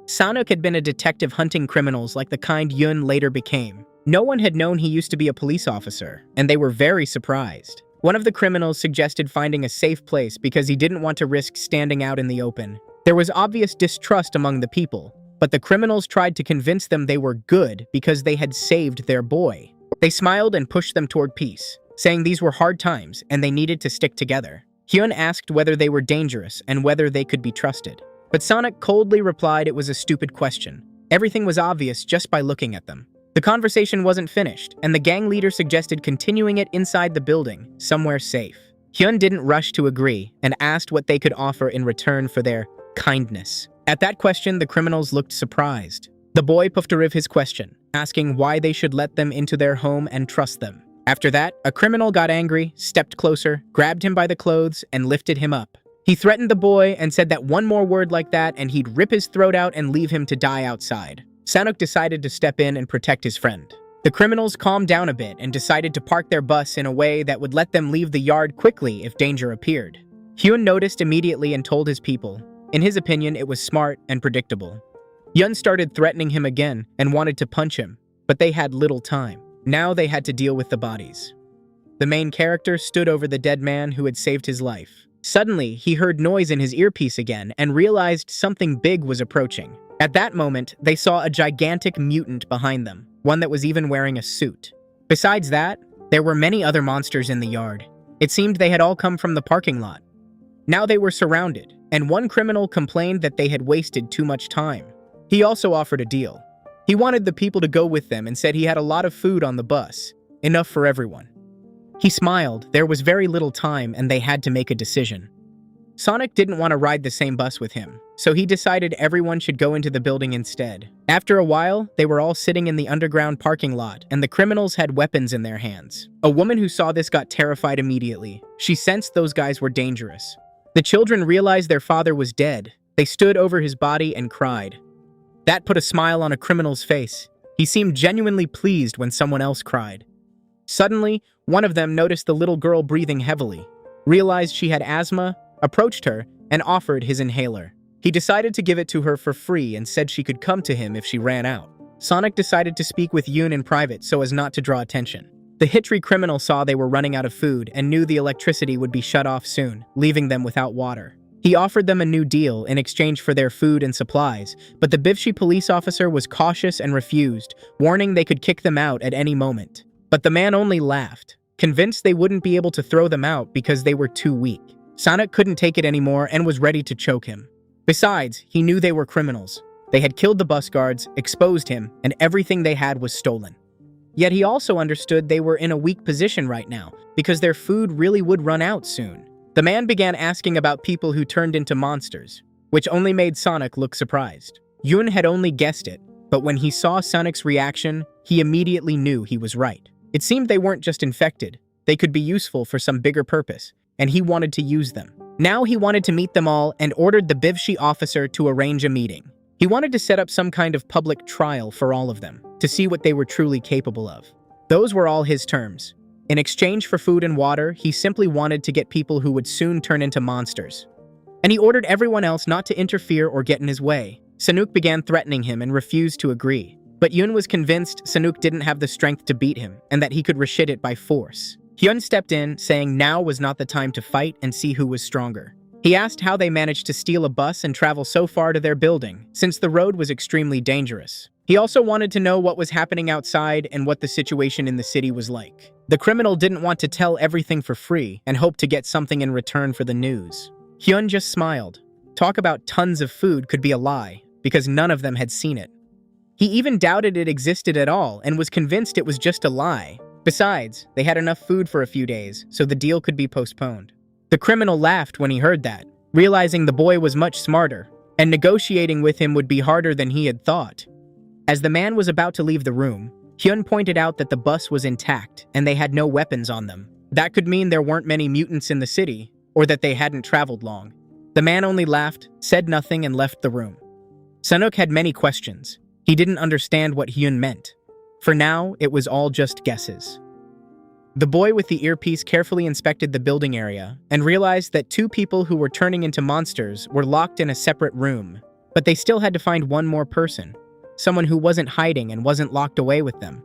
Speaker 1: Sonic had been a detective hunting criminals like the kind Hyun later became. No one had known he used to be a police officer, and they were very surprised. One of the criminals suggested finding a safe place because he didn't want to risk standing out in the open. There was obvious distrust among the people, but the criminals tried to convince them they were good because they had saved their boy. They smiled and pushed them toward peace, saying these were hard times and they needed to stick together. Hyun asked whether they were dangerous and whether they could be trusted. But Sonic coldly replied it was a stupid question. Everything was obvious just by looking at them. The conversation wasn't finished, and the gang leader suggested continuing it inside the building, somewhere safe. Hyun didn't rush to agree and asked what they could offer in return for their kindness. At that question, the criminals looked surprised. The boy puffed his question, asking why they should let them into their home and trust them. After that, a criminal got angry, stepped closer, grabbed him by the clothes, and lifted him up. He threatened the boy and said that one more word like that and he'd rip his throat out and leave him to die outside. Sonic decided to step in and protect his friend. The criminals calmed down a bit and decided to park their bus in a way that would let them leave the yard quickly if danger appeared. Hyun noticed immediately and told his people. In his opinion, it was smart and predictable. Hyun started threatening him again and wanted to punch him, but they had little time. Now they had to deal with the bodies. The main character stood over the dead man who had saved his life. Suddenly, he heard noise in his earpiece again and realized something big was approaching. At that moment, they saw a gigantic mutant behind them, one that was even wearing a suit. Besides that, there were many other monsters in the yard. It seemed they had all come from the parking lot. Now they were surrounded, and one criminal complained that they had wasted too much time. He also offered a deal. He wanted the people to go with them and said he had a lot of food on the bus, enough for everyone. He smiled. There was very little time and they had to make a decision. Sonic didn't want to ride the same bus with him, so he decided everyone should go into the building instead. After a while, they were all sitting in the underground parking lot and the criminals had weapons in their hands. A woman who saw this got terrified immediately. She sensed those guys were dangerous. The children realized their father was dead. They stood over his body and cried. That put a smile on a criminal's face. He seemed genuinely pleased when someone else cried. Suddenly, one of them noticed the little girl breathing heavily, realized she had asthma, approached her, and offered his inhaler. He decided to give it to her for free and said she could come to him if she ran out. Sonic decided to speak with Hyun in private so as not to draw attention. The Hitri criminal saw they were running out of food and knew the electricity would be shut off soon, leaving them without water. He offered them a new deal in exchange for their food and supplies, but the Bivshi police officer was cautious and refused, warning they could kick them out at any moment. But the man only laughed, convinced they wouldn't be able to throw them out because they were too weak. Sonic couldn't take it anymore and was ready to choke him. Besides, he knew they were criminals. They had killed the bus guards, exposed him, and everything they had was stolen. Yet he also understood they were in a weak position right now, because their food really would run out soon. The man began asking about people who turned into monsters, which only made Sonic look surprised. Hyun had only guessed it, but when he saw Sonic's reaction, he immediately knew he was right. It seemed they weren't just infected. They could be useful for some bigger purpose, and he wanted to use them. Now he wanted to meet them all and ordered the Bivshi officer to arrange a meeting. He wanted to set up some kind of public trial for all of them, to see what they were truly capable of. Those were all his terms. In exchange for food and water, he simply wanted to get people who would soon turn into monsters. And he ordered everyone else not to interfere or get in his way. Sanuk began threatening him and refused to agree. But Hyun was convinced Sanuk didn't have the strength to beat him, and that he could reshift it by force. Hyun stepped in, saying now was not the time to fight and see who was stronger. He asked how they managed to steal a bus and travel so far to their building, since the road was extremely dangerous. He also wanted to know what was happening outside and what the situation in the city was like. The criminal didn't want to tell everything for free and hoped to get something in return for the news. Hyun just smiled. Talk about tons of food could be a lie, because none of them had seen it. He even doubted it existed at all and was convinced it was just a lie. Besides, they had enough food for a few days, so the deal could be postponed. The criminal laughed when he heard that, realizing the boy was much smarter, and negotiating with him would be harder than he had thought. As the man was about to leave the room, Hyun pointed out that the bus was intact and they had no weapons on them. That could mean there weren't many mutants in the city, or that they hadn't traveled long. The man only laughed, said nothing, and left the room. Sanuk had many questions. He didn't understand what Hyun meant. For now, it was all just guesses. The boy with the earpiece carefully inspected the building area and realized that 2 people who were turning into monsters were locked in a separate room, but they still had to find one more person, someone who wasn't hiding and wasn't locked away with them.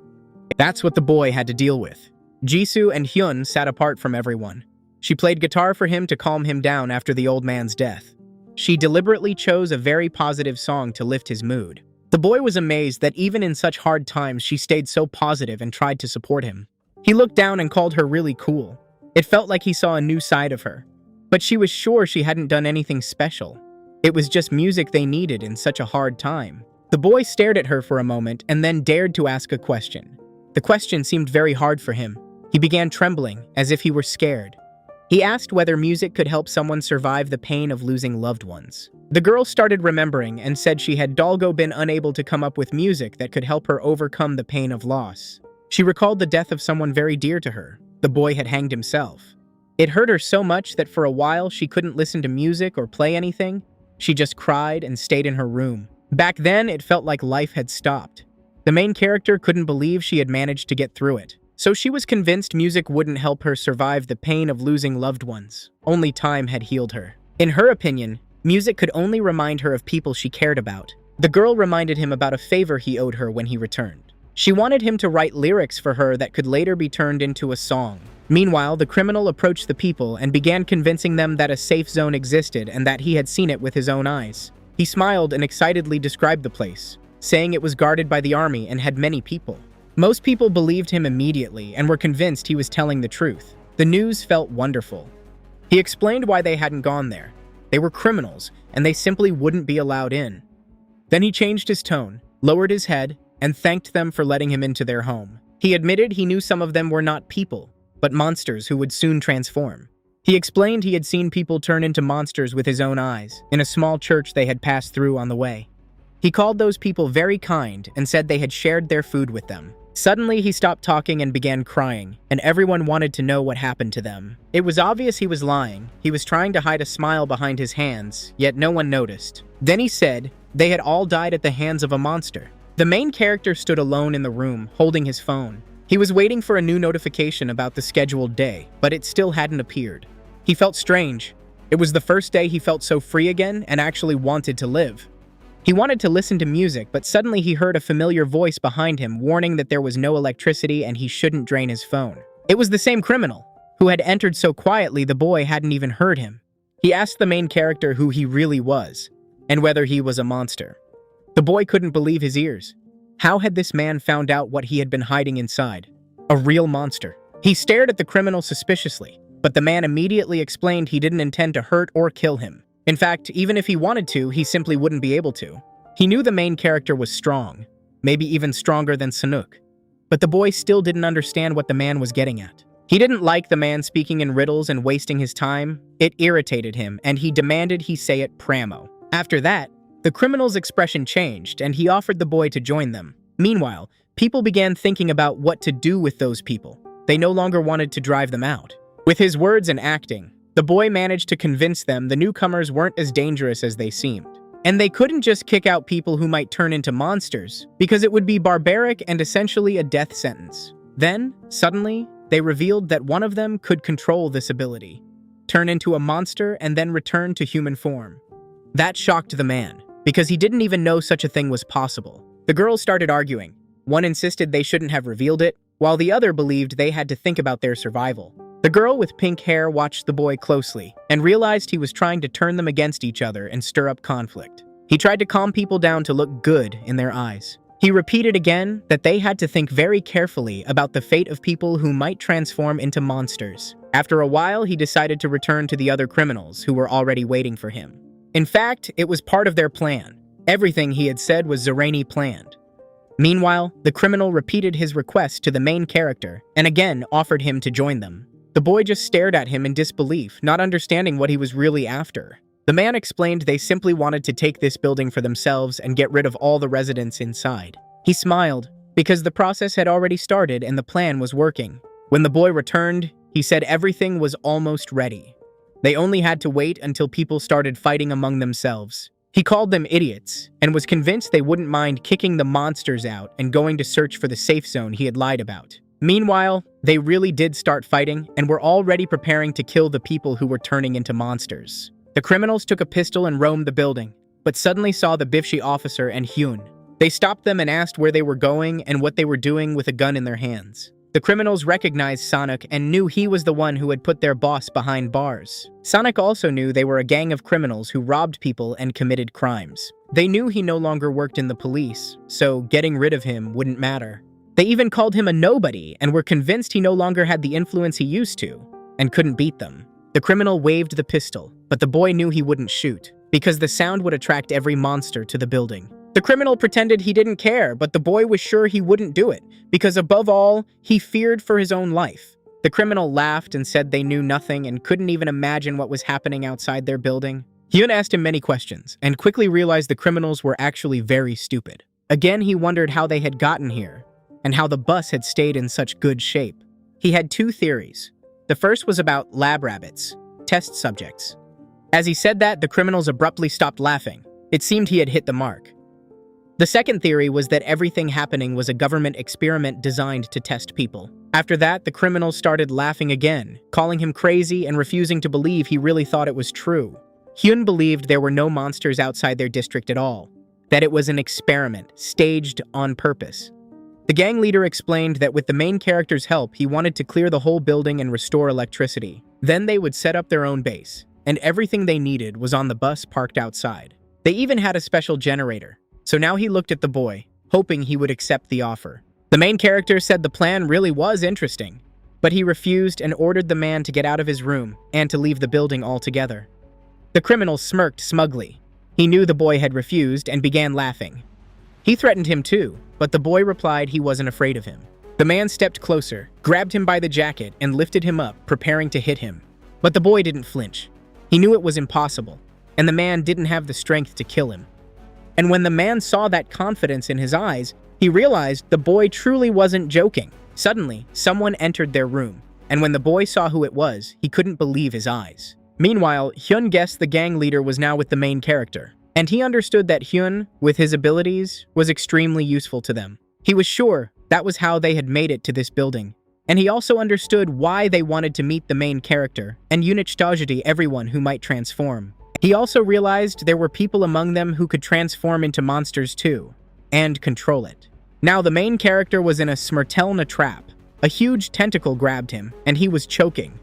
Speaker 1: That's what the boy had to deal with. Jisoo and Hyun sat apart from everyone. She played guitar for him to calm him down after the old man's death. She deliberately chose a very positive song to lift his mood. The boy was amazed that even in such hard times she stayed so positive and tried to support him. He looked down and called her really cool. It felt like he saw a new side of her. But she was sure she hadn't done anything special. It was just music they needed in such a hard time. The boy stared at her for a moment and then dared to ask a question. The question seemed very hard for him. He began trembling, as if he were scared. He asked whether music could help someone survive the pain of losing loved ones. The girl started remembering and said she had dolgo been unable to come up with music that could help her overcome the pain of loss. She recalled the death of someone very dear to her. The boy had hanged himself. It hurt her so much that for a while she couldn't listen to music or play anything. She just cried and stayed in her room. Back then, it felt like life had stopped. The main character couldn't believe she had managed to get through it. So she was convinced music wouldn't help her survive the pain of losing loved ones. Only time had healed her. In her opinion, music could only remind her of people she cared about. The girl reminded him about a favor he owed her when he returned. She wanted him to write lyrics for her that could later be turned into a song. Meanwhile, the criminal approached the people and began convincing them that a safe zone existed and that he had seen it with his own eyes. He smiled and excitedly described the place, saying it was guarded by the army and had many people. Most people believed him immediately and were convinced he was telling the truth. The news felt wonderful. He explained why they hadn't gone there. They were criminals, and they simply wouldn't be allowed in. Then he changed his tone, lowered his head, and thanked them for letting him into their home. He admitted he knew some of them were not people, but monsters who would soon transform. He explained he had seen people turn into monsters with his own eyes, in a small church they had passed through on the way. He called those people very kind and said they had shared their food with them. Suddenly, he stopped talking and began crying, and everyone wanted to know what happened to them. It was obvious he was lying. He was trying to hide a smile behind his hands, yet no one noticed. Then he said they had all died at the hands of a monster. The main character stood alone in the room, holding his phone. He was waiting for a new notification about the scheduled day, but it still hadn't appeared. He felt strange. It was the first day he felt so free again and actually wanted to live. He wanted to listen to music, but suddenly he heard a familiar voice behind him warning that there was no electricity and he shouldn't drain his phone. It was the same criminal, who had entered so quietly the boy hadn't even heard him. He asked the main character who he really was, and whether he was a monster. The boy couldn't believe his ears. How had this man found out what he had been hiding inside? A real monster. He stared at the criminal suspiciously, but the man immediately explained he didn't intend to hurt or kill him. In fact, even if he wanted to, he simply wouldn't be able to. He knew the main character was strong, maybe even stronger than Sanuk. But the boy still didn't understand what the man was getting at. He didn't like the man speaking in riddles and wasting his time. It irritated him, and he demanded he say it pramo. After that, the criminal's expression changed, and he offered the boy to join them. Meanwhile, people began thinking about what to do with those people. They no longer wanted to drive them out. With his words and acting, the boy managed to convince them the newcomers weren't as dangerous as they seemed. And they couldn't just kick out people who might turn into monsters, because it would be barbaric and essentially a death sentence. Then, suddenly, they revealed that one of them could control this ability, turn into a monster and then return to human form. That shocked the man, because he didn't even know such a thing was possible. The girls started arguing. One insisted they shouldn't have revealed it, while the other believed they had to think about their survival. The girl with pink hair watched the boy closely and realized he was trying to turn them against each other and stir up conflict. He tried to calm people down to look good in their eyes. He repeated again that they had to think very carefully about the fate of people who might transform into monsters. After a while, he decided to return to the other criminals who were already waiting for him. In fact, it was part of their plan. Everything he had said was Zarani planned. Meanwhile, the criminal repeated his request to the main character and again offered him to join them. The boy just stared at him in disbelief, not understanding what he was really after. The man explained they simply wanted to take this building for themselves and get rid of all the residents inside. He smiled, because the process had already started and the plan was working. When the boy returned, he said everything was almost ready. They only had to wait until people started fighting among themselves. He called them idiots and was convinced they wouldn't mind kicking the monsters out and going to search for the safe zone he had lied about. Meanwhile, they really did start fighting and were already preparing to kill the people who were turning into monsters. The criminals took a pistol and roamed the building, but suddenly saw the Bifshi officer and Hyun. They stopped them and asked where they were going and what they were doing with a gun in their hands. The criminals recognized Sonic and knew he was the one who had put their boss behind bars. Sonic also knew they were a gang of criminals who robbed people and committed crimes. They knew he no longer worked in the police, so getting rid of him wouldn't matter. They even called him a nobody and were convinced he no longer had the influence he used to, and couldn't beat them. The criminal waved the pistol, but the boy knew he wouldn't shoot, because the sound would attract every monster to the building. The criminal pretended he didn't care, but the boy was sure he wouldn't do it, because above all, he feared for his own life. The criminal laughed and said they knew nothing and couldn't even imagine what was happening outside their building. Hyun asked him many questions, and quickly realized the criminals were actually very stupid. Again, he wondered how they had gotten here, and how the bus had stayed in such good shape. He had two theories. The first was about lab rabbits, test subjects. As he said that, the criminals abruptly stopped laughing. It seemed he had hit the mark. The second theory was that everything happening was a government experiment designed to test people. After that, the criminals started laughing again, calling him crazy and refusing to believe he really thought it was true. Hyun believed there were no monsters outside their district at all, that it was an experiment, staged on purpose. The gang leader explained that with the main character's help, he wanted to clear the whole building and restore electricity. Then they would set up their own base, and everything they needed was on the bus parked outside. They even had a special generator. So now he looked at the boy, hoping he would accept the offer. The main character said the plan really was interesting, but he refused and ordered the man to get out of his room and to leave the building altogether. The criminal smirked smugly. He knew the boy had refused and began laughing. He threatened him too, but the boy replied he wasn't afraid of him. The man stepped closer, grabbed him by the jacket, and lifted him up, preparing to hit him. But the boy didn't flinch. He knew it was impossible, and the man didn't have the strength to kill him. And when the man saw that confidence in his eyes, he realized the boy truly wasn't joking. Suddenly, someone entered their room, and when the boy saw who it was, he couldn't believe his eyes. Meanwhile, Hyun guessed the gang leader was now with the main character, and he understood that Hyun, with his abilities, was extremely useful to them. He was sure that was how they had made it to this building, and he also understood why they wanted to meet the main character and unimaginable everyone who might transform. He also realized there were people among them who could transform into monsters too, and control it. Now the main character was in a Smrtelna trap. A huge tentacle grabbed him, and he was choking.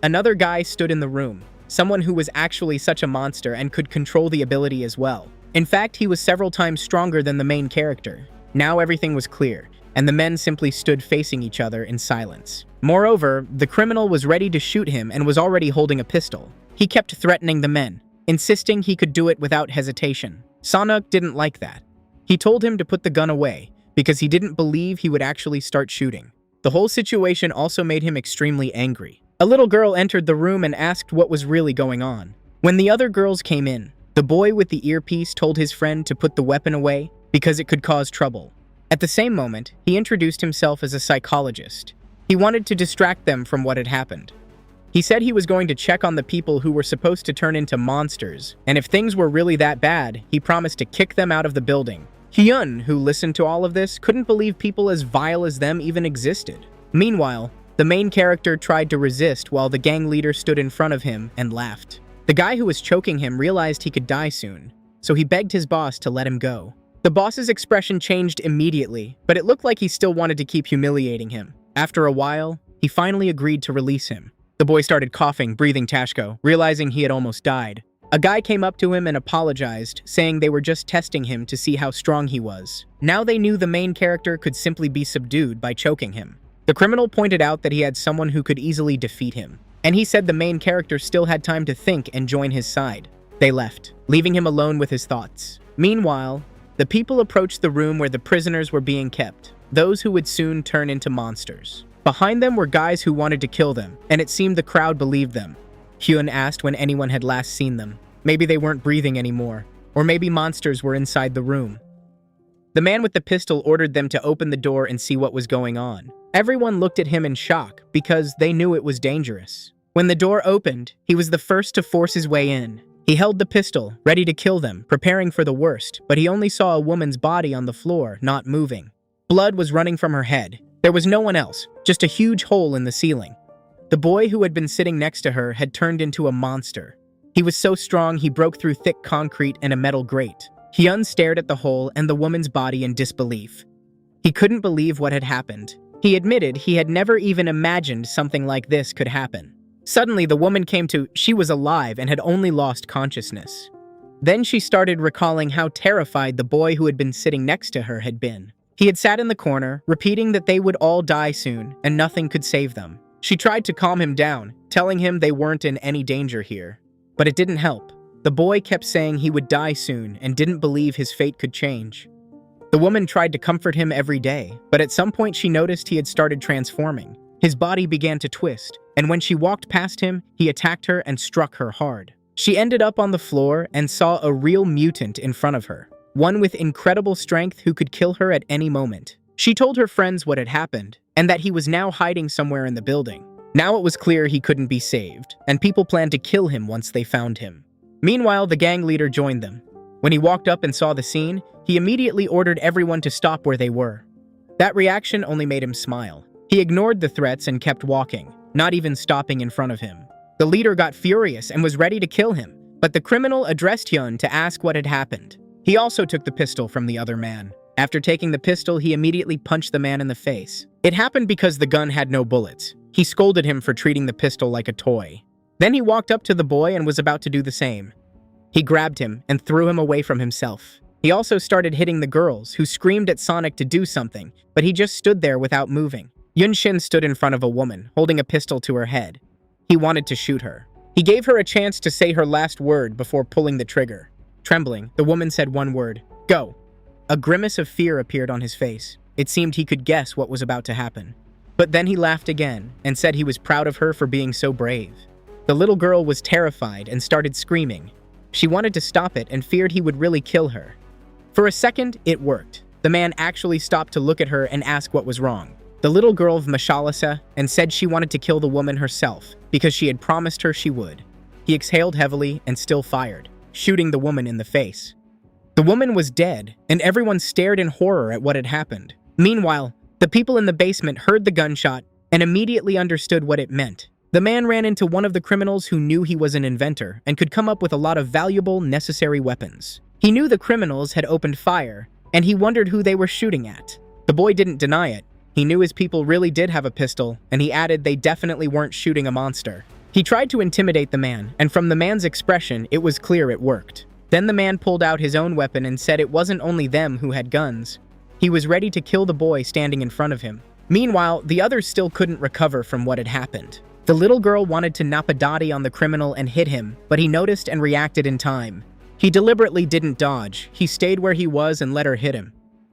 Speaker 1: Another guy stood in the room, someone who was actually such a monster and could control the ability as well. In fact, he was several times stronger than the main character. Now everything was clear, and the men simply stood facing each other in silence. Moreover, the criminal was ready to shoot him and was already holding a pistol. He kept threatening the men, insisting he could do it without hesitation. Sonic didn't like that. He told him to put the gun away, because he didn't believe he would actually start shooting. The whole situation also made him extremely angry. A little girl entered the room and asked what was really going on. When the other girls came in, the boy with the earpiece told his friend to put the weapon away because it could cause trouble. At the same moment, he introduced himself as a psychologist. He wanted to distract them from what had happened. He said he was going to check on the people who were supposed to turn into monsters, and if things were really that bad, he promised to kick them out of the building. Hyun, who listened to all of this, couldn't believe people as vile as them even existed. Meanwhile, the main character tried to resist while the gang leader stood in front of him and laughed. The guy who was choking him realized he could die soon, so he begged his boss to let him go. The boss's expression changed immediately, but it looked like he still wanted to keep humiliating him. After a while, he finally agreed to release him. The boy started coughing, breathing Tashko, realizing he had almost died. A guy came up to him and apologized, saying they were just testing him to see how strong he was. Now they knew the main character could simply be subdued by choking him. The criminal pointed out that he had someone who could easily defeat him, and he said the main character still had time to think and join his side. They left, leaving him alone with his thoughts. Meanwhile, The people approached the room where the prisoners were being kept, those who would soon turn into monsters. Behind them were guys who wanted to kill them, and it seemed the crowd believed them. Hyun asked when anyone had last seen them. Maybe they weren't breathing anymore, or maybe monsters were inside the room. The man with the pistol ordered them to open the door and see what was going on. Everyone looked at him in shock because they knew it was dangerous. When the door opened, he was the first to force his way in. He held the pistol, ready to kill them, preparing for the worst, but he only saw a woman's body on the floor, not moving. Blood was running from her head. There was no one else, just a huge hole in the ceiling. The boy who had been sitting next to her had turned into a monster. He was so strong he broke through thick concrete and a metal grate. Hyun stared at the hole and the woman's body in disbelief. He couldn't believe what had happened. He admitted he had never even imagined something like this could happen. Suddenly, the woman came to. She was alive and had only lost consciousness. Then she started recalling how terrified the boy who had been sitting next to her had been. He had sat in the corner, repeating that they would all die soon and nothing could save them. She tried to calm him down, telling him they weren't in any danger here. But it didn't help. The boy kept saying he would die soon and didn't believe his fate could change. The woman tried to comfort him every day, but at some point she noticed he had started transforming. His body began to twist, and when she walked past him, he attacked her and struck her hard. She ended up on the floor and saw a real mutant in front of her, one with incredible strength who could kill her at any moment. She told her friends what had happened, and that he was now hiding somewhere in the building. Now it was clear he couldn't be saved, and people planned to kill him once they found him. Meanwhile, the gang leader joined them. When he walked up and saw the scene, he immediately ordered everyone to stop where they were. That reaction only made him smile. He ignored the threats and kept walking, not even stopping in front of him. The leader got furious and was ready to kill him, but the criminal addressed Hyun to ask what had happened. He also took the pistol from the other man. After taking the pistol, he immediately punched the man in the face. It happened because the gun had no bullets. He scolded him for treating the pistol like a toy. Then he walked up to the boy and was about to do the same. He grabbed him and threw him away from himself. He also started hitting the girls, who screamed at Sonic to do something, but he just stood there without moving. Yun Shin stood in front of a woman, holding a pistol to her head. He wanted to shoot her. He gave her a chance to say her last word before pulling the trigger. Trembling, the woman said one word, "Go." A grimace of fear appeared on his face. It seemed he could guess what was about to happen. But then he laughed again and said he was proud of her for being so brave. The little girl was terrified and started screaming. She wanted to stop it and feared he would really kill her. For a second, it worked. The man actually stopped to look at her and ask what was wrong. The little girl Mashalasa and said she wanted to kill the woman herself because she had promised her she would. He exhaled heavily and still fired, shooting the woman in the face. The woman was dead, and everyone stared in horror at what had happened. Meanwhile, the people in the basement heard the gunshot and immediately understood what it meant. The man ran into one of the criminals who knew he was an inventor and could come up with a lot of valuable, necessary weapons. He knew the criminals had opened fire, and he wondered who they were shooting at. The boy didn't deny it. He knew his people really did have a pistol, and he added they definitely weren't shooting a monster. He tried to intimidate the man, and from the man's expression, it was clear it worked. Then the man pulled out his own weapon and said it wasn't only them who had guns. He was ready to kill the boy standing in front of him. Meanwhile, the others still couldn't recover from what had happened. The little girl wanted to napadati on the criminal and hit him, but he noticed and reacted in time. He deliberately didn't dodge. He stayed where he was and let her hit him.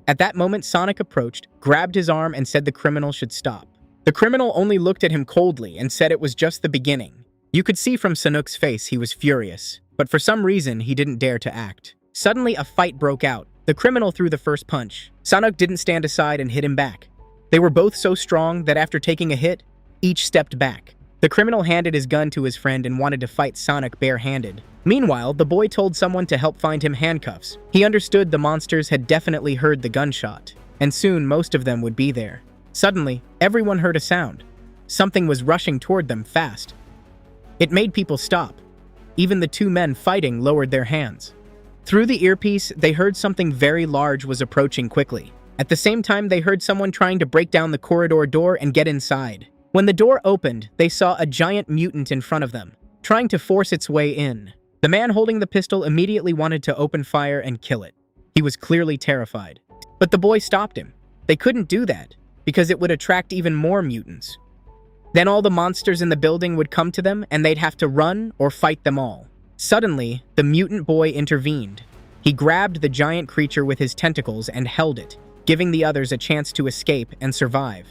Speaker 1: At that moment, Sonic approached, grabbed his arm, and said the criminal should stop. The criminal only looked at him coldly and said it was just the beginning. You could see from Sanuk's face he was furious, but for some reason he didn't dare to act. Suddenly, a fight broke out. The criminal threw the first punch. Sanuk didn't stand aside and hit him back. They were both so strong that after taking a hit, each stepped back. The criminal handed his gun to his friend and wanted to fight Sonic barehanded. Meanwhile, the boy told someone to help find him handcuffs. He understood the monsters had definitely heard the gunshot, and soon most of them would be there. Suddenly, everyone heard a sound. Something was rushing toward them fast. It made people stop. Even the two men fighting lowered their hands. Through the earpiece, they heard something very large was approaching quickly. At the same time, they heard someone trying to break down the corridor door and get inside. When the door opened, they saw a giant mutant in front of them, trying to force its way in. The man holding the pistol immediately wanted to open fire and kill it. He was clearly terrified. But the boy stopped him. They couldn't do that, because it would attract even more mutants. Then all the monsters in the building would come to them, and they'd have to run or fight them all. Suddenly, the mutant boy intervened. He grabbed the giant creature with his tentacles and held it, giving the others a chance to escape and survive.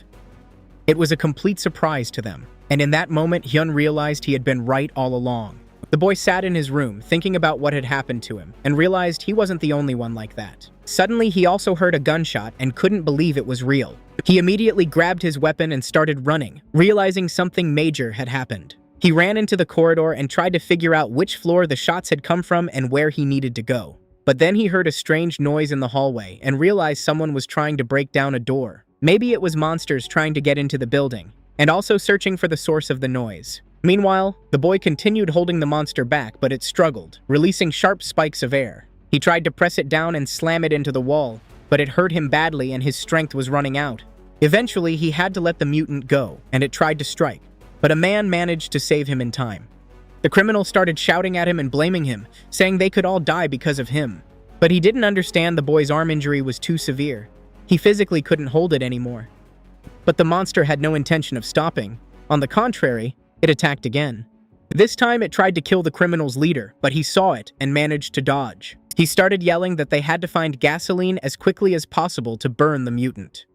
Speaker 1: It was a complete surprise to them, and in that moment Hyun realized he had been right all along. The boy sat in his room, thinking about what had happened to him, and realized he wasn't the only one like that. Suddenly, he also heard a gunshot and couldn't believe it was real. He immediately grabbed his weapon and started running, realizing something major had happened. He ran into the corridor and tried to figure out which floor the shots had come from and where he needed to go. But then he heard a strange noise in the hallway and realized someone was trying to break down a door. Maybe it was monsters trying to get into the building, and also searching for the source of the noise. Meanwhile, the boy continued holding the monster back, but it struggled, releasing sharp spikes of air. He tried to press it down and slam it into the wall, but it hurt him badly and his strength was running out. Eventually, he had to let the mutant go, and it tried to strike, but a man managed to save him in time. The criminal started shouting at him and blaming him, saying they could all die because of him. But he didn't understand the boy's arm injury was too severe. He physically couldn't hold it anymore. But the monster had no intention of stopping. On the contrary, it attacked again. This time it tried to kill the criminal's leader, but he saw it and managed to dodge. He started yelling that they had to find gasoline as quickly as possible to burn the mutant.